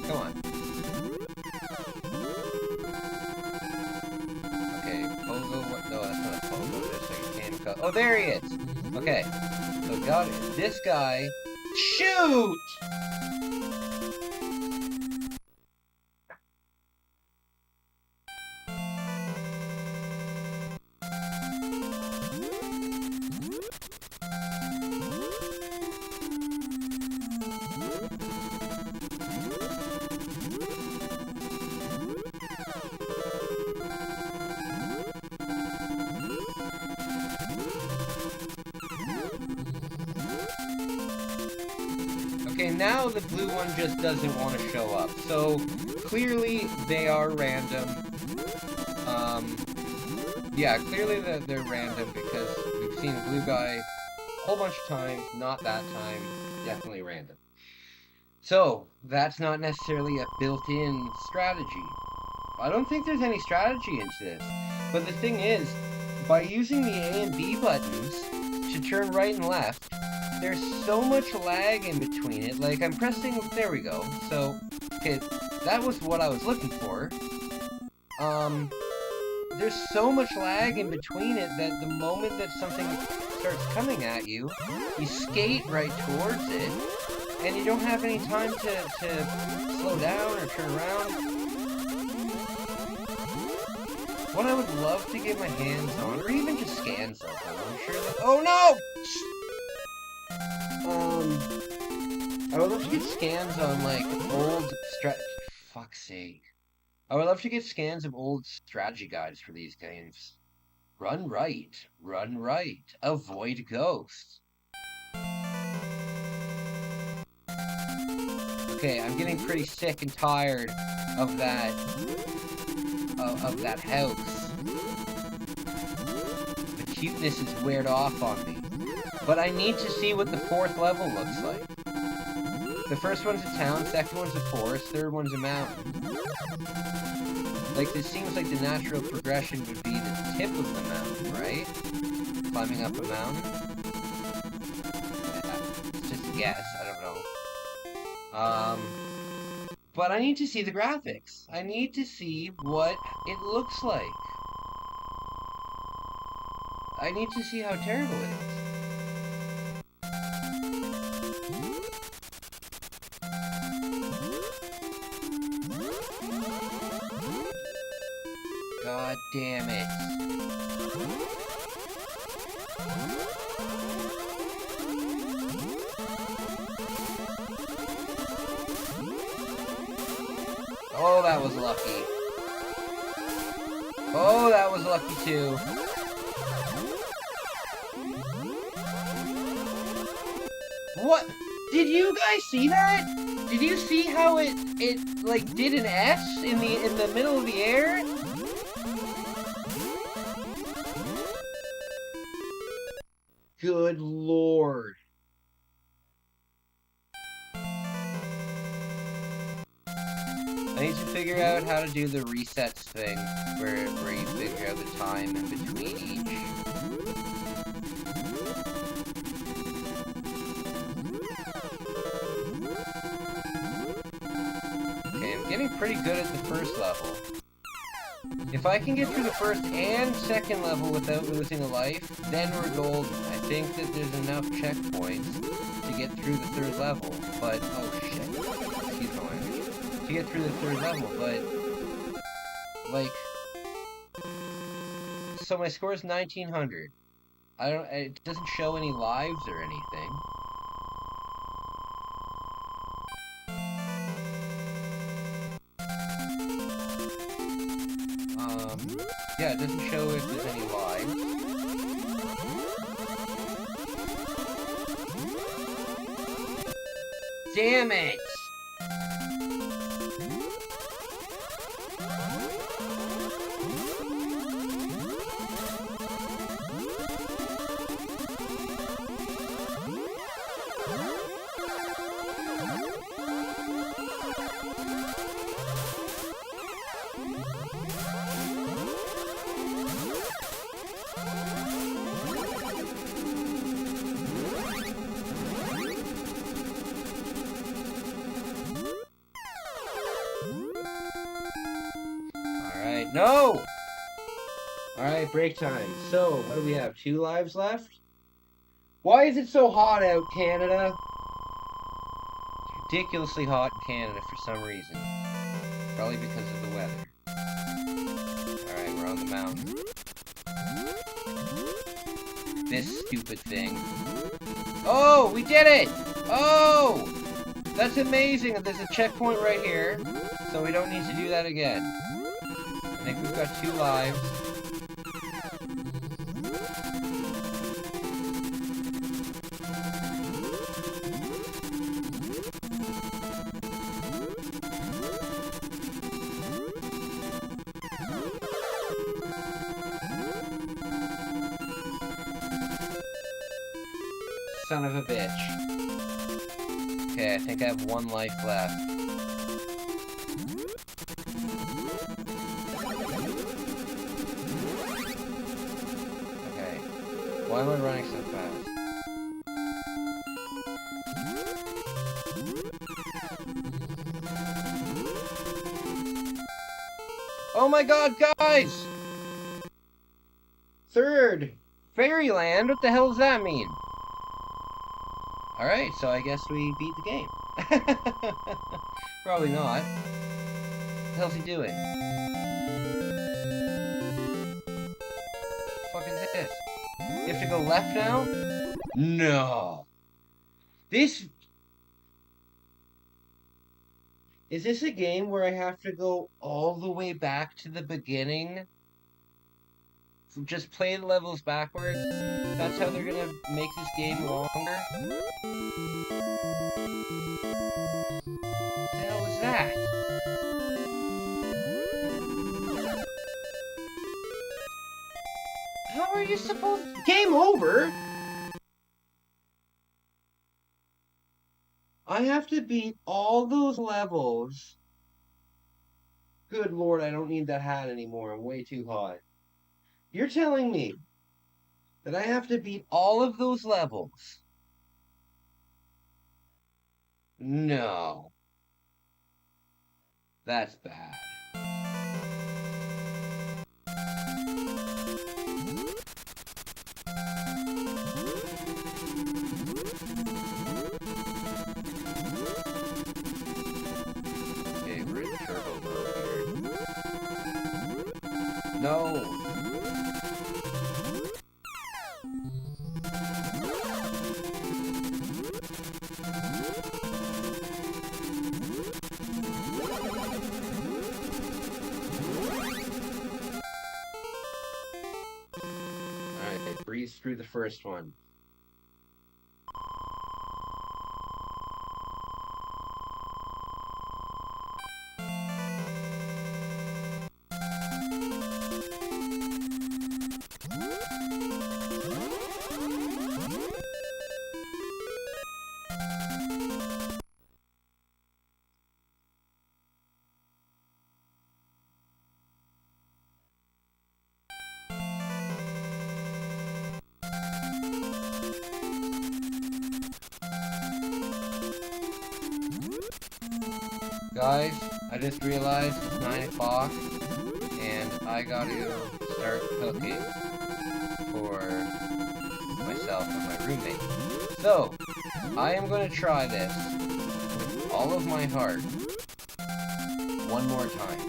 Speaker 1: Come on. Okay, Pogo, what? No, that's not a Pogo, there's like a Famicom. Oh, there he is! Okay, so got it. This guy... Shoot! Okay, now the blue one just doesn't want to show up. So, clearly they are random. Yeah, clearly they're random because we've seen the blue guy a whole bunch of times, not that time, definitely random. So, that's not necessarily a built-in strategy. I don't think there's any strategy into this. But the thing is, by using the A and B buttons to turn right and left, there's so much lag in between it. Like, I'm pressing... There we go. So, okay, that was what I was looking for. There's so much lag in between it that the moment that something starts coming at you, you skate right towards it, and you don't have any time to slow down or turn around. What I would love to get my hands on, or even just scans of them, I'm sure that... Oh no! I would love to get scans on, like, old fuck's sake. I would love to get scans of old strategy guides for these games. Run right, avoid ghosts. Okay, I'm getting pretty sick and tired of that, of that house. The cuteness is weared off on me. But I need to see what the fourth level looks like. The first one's a town, second one's a forest, third one's a mountain. Like, this seems like the natural progression would be the tip of the mountain, right? Climbing up a mountain? Yeah, it's just a guess, I don't know. But I need to see the graphics. I need to see what it looks like. I need to see how terrible it is. God damn it. Oh, that was lucky. Oh, that was lucky too. What? Did you guys see that? Did you see how it like did an S in the middle of the air? Good lord. I need to figure out how to do the resets thing, where you figure out the time in between each. Okay, I'm getting pretty good at the first level. If I can get through the first and second level without losing a life, then we're golden. I think that there's enough checkpoints to get through the third level, but... Oh shit. Keep going. To get through the third level, but Like, so my score is 1900. It doesn't show any lives or anything. Yeah, it doesn't show if there's any lives. Damn it! Alright, no! Alright, break time. So, what do we have? 2 lives left? Why is it so hot out, Canada? It's ridiculously hot in Canada for some reason. Probably because of the weather. Alright, we're on the mountain. This stupid thing. Oh, we did it! Oh! That's amazing! There's a checkpoint right here, so we don't need to do that again. I think we've got 2 lives. Son of a bitch. Okay, I think I have 1 life left. Okay. Why am I running so fast? Oh my god, guys! 3rd! Fairyland? What the hell does that mean? Alright, so I guess we beat the game. Probably not. What the hell's he doing? What the fuck is this? You have to go left now? No! This... Is this a game where I have to go all the way back to the beginning? Just play the levels backwards? That's how they're gonna make this game longer? What the hell was that? How are you supposed to... Game over? I have to beat all those levels. Good lord, I don't need that hat anymore. I'm way too hot. You're telling me that I have to beat all of those levels? No. That's bad. Okay, we're in turbo mode here. No! Breeze through the first one. Guys, I just realized it's 9 o'clock, and I gotta start cooking for myself and my roommate. So, I am gonna try this with all of my heart one more time.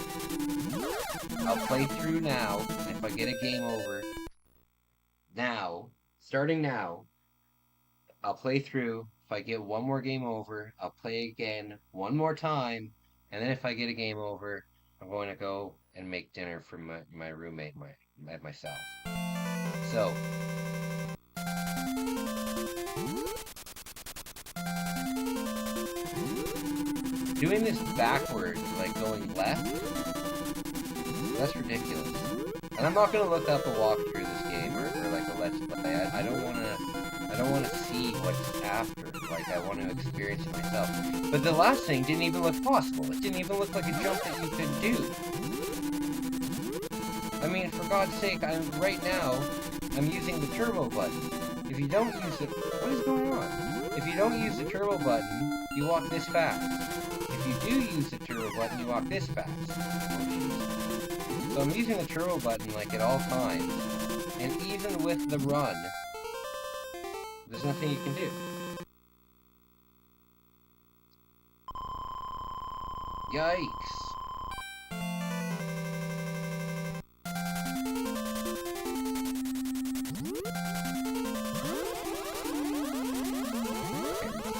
Speaker 1: I'll play through now, and if I get a game over now, starting now, I'll play through. If I get one more game over, I'll play again one more time, and then if I get a game over, I'm going to go and make dinner for my roommate and myself. So, doing this backwards, like going left, that's ridiculous. And I'm not gonna look up a walkthrough this game or like a let's play. I don't wanna see what's after. Like I want to experience it myself. But the last thing didn't even look possible. It didn't even look like a jump that you could do. I mean, for God's sake, right now I'm using the turbo button. If you don't use it, what is going on? If you don't use the turbo button, you walk this fast. If you do use the turbo button, you walk this fast. So I'm using the turbo button like at all times, and even with the run, there's nothing you can do. Yikes.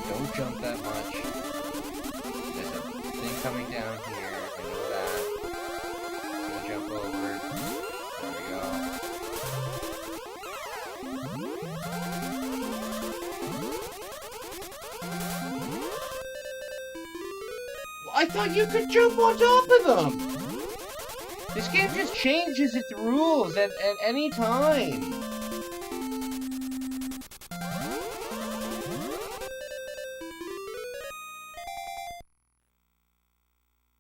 Speaker 1: Don't jump that much. There's a thing coming down here. I know that. I'm gonna jump over. There we go. I thought you could jump on top of them! This game just changes its rules at any time.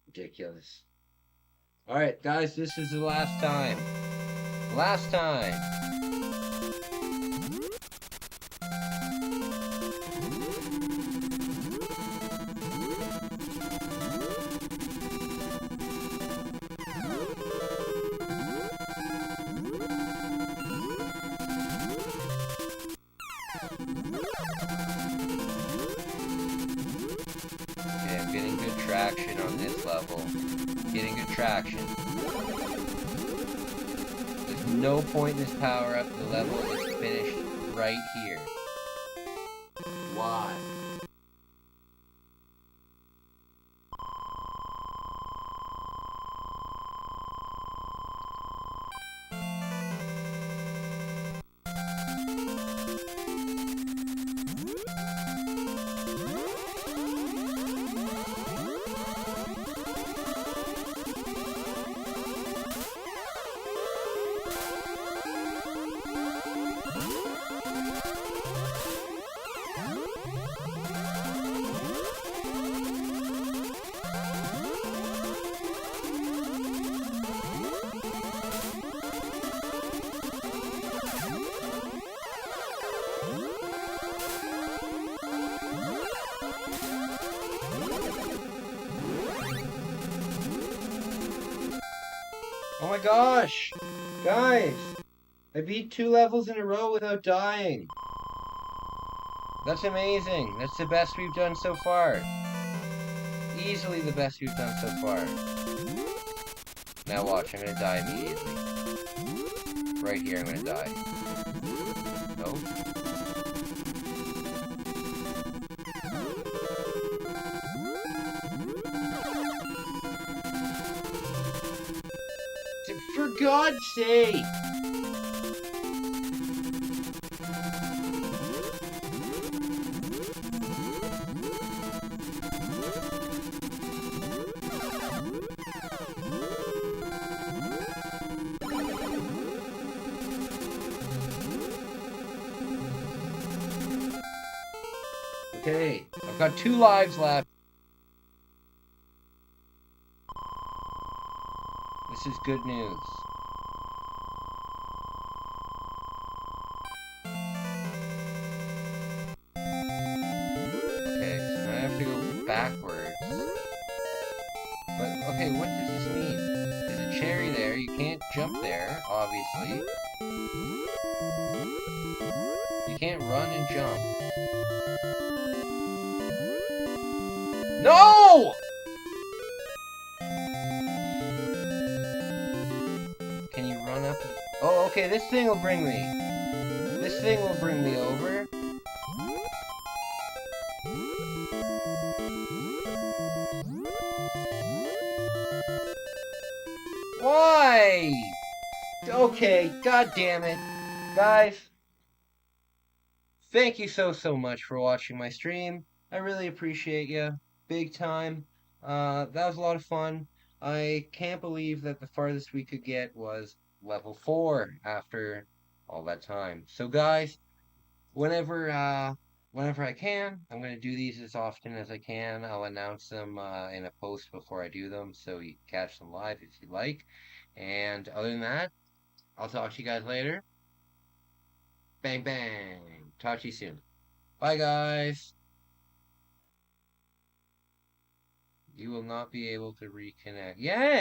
Speaker 1: Ridiculous. Alright, guys, this is the last time. Last time. Okay, I'm getting good traction on this level. Getting good traction. There's no point in this power up. The level is finished right here. Why? Oh my gosh! Guys! I beat 2 levels in a row without dying. That's amazing. That's the best we've done so far. Easily the best we've done so far. Now watch, I'm gonna die immediately. Right here, I'm gonna die. No? For God's sake! Okay, I've got 2 lives left. This is good news. Okay, so now I have to go backwards. But, okay, what does this mean? There's a cherry there, you can't jump there, obviously. You can't run and jump. No! run up. Oh, okay, this thing will bring me. This thing will bring me over. Why? Okay, god damn it. Guys, thank you so much for watching my stream. I really appreciate you. Big time. That was a lot of fun. I can't believe that the farthest we could get was level 4 after all that time. So guys, whenever I can, I'm gonna do these as often as I can. I'll announce them in a post before I do them, so you can catch them live if you like. And other than that, I'll talk to you guys later. Bang bang. Talk to you soon. Bye guys. You will not be able to reconnect. Yeah.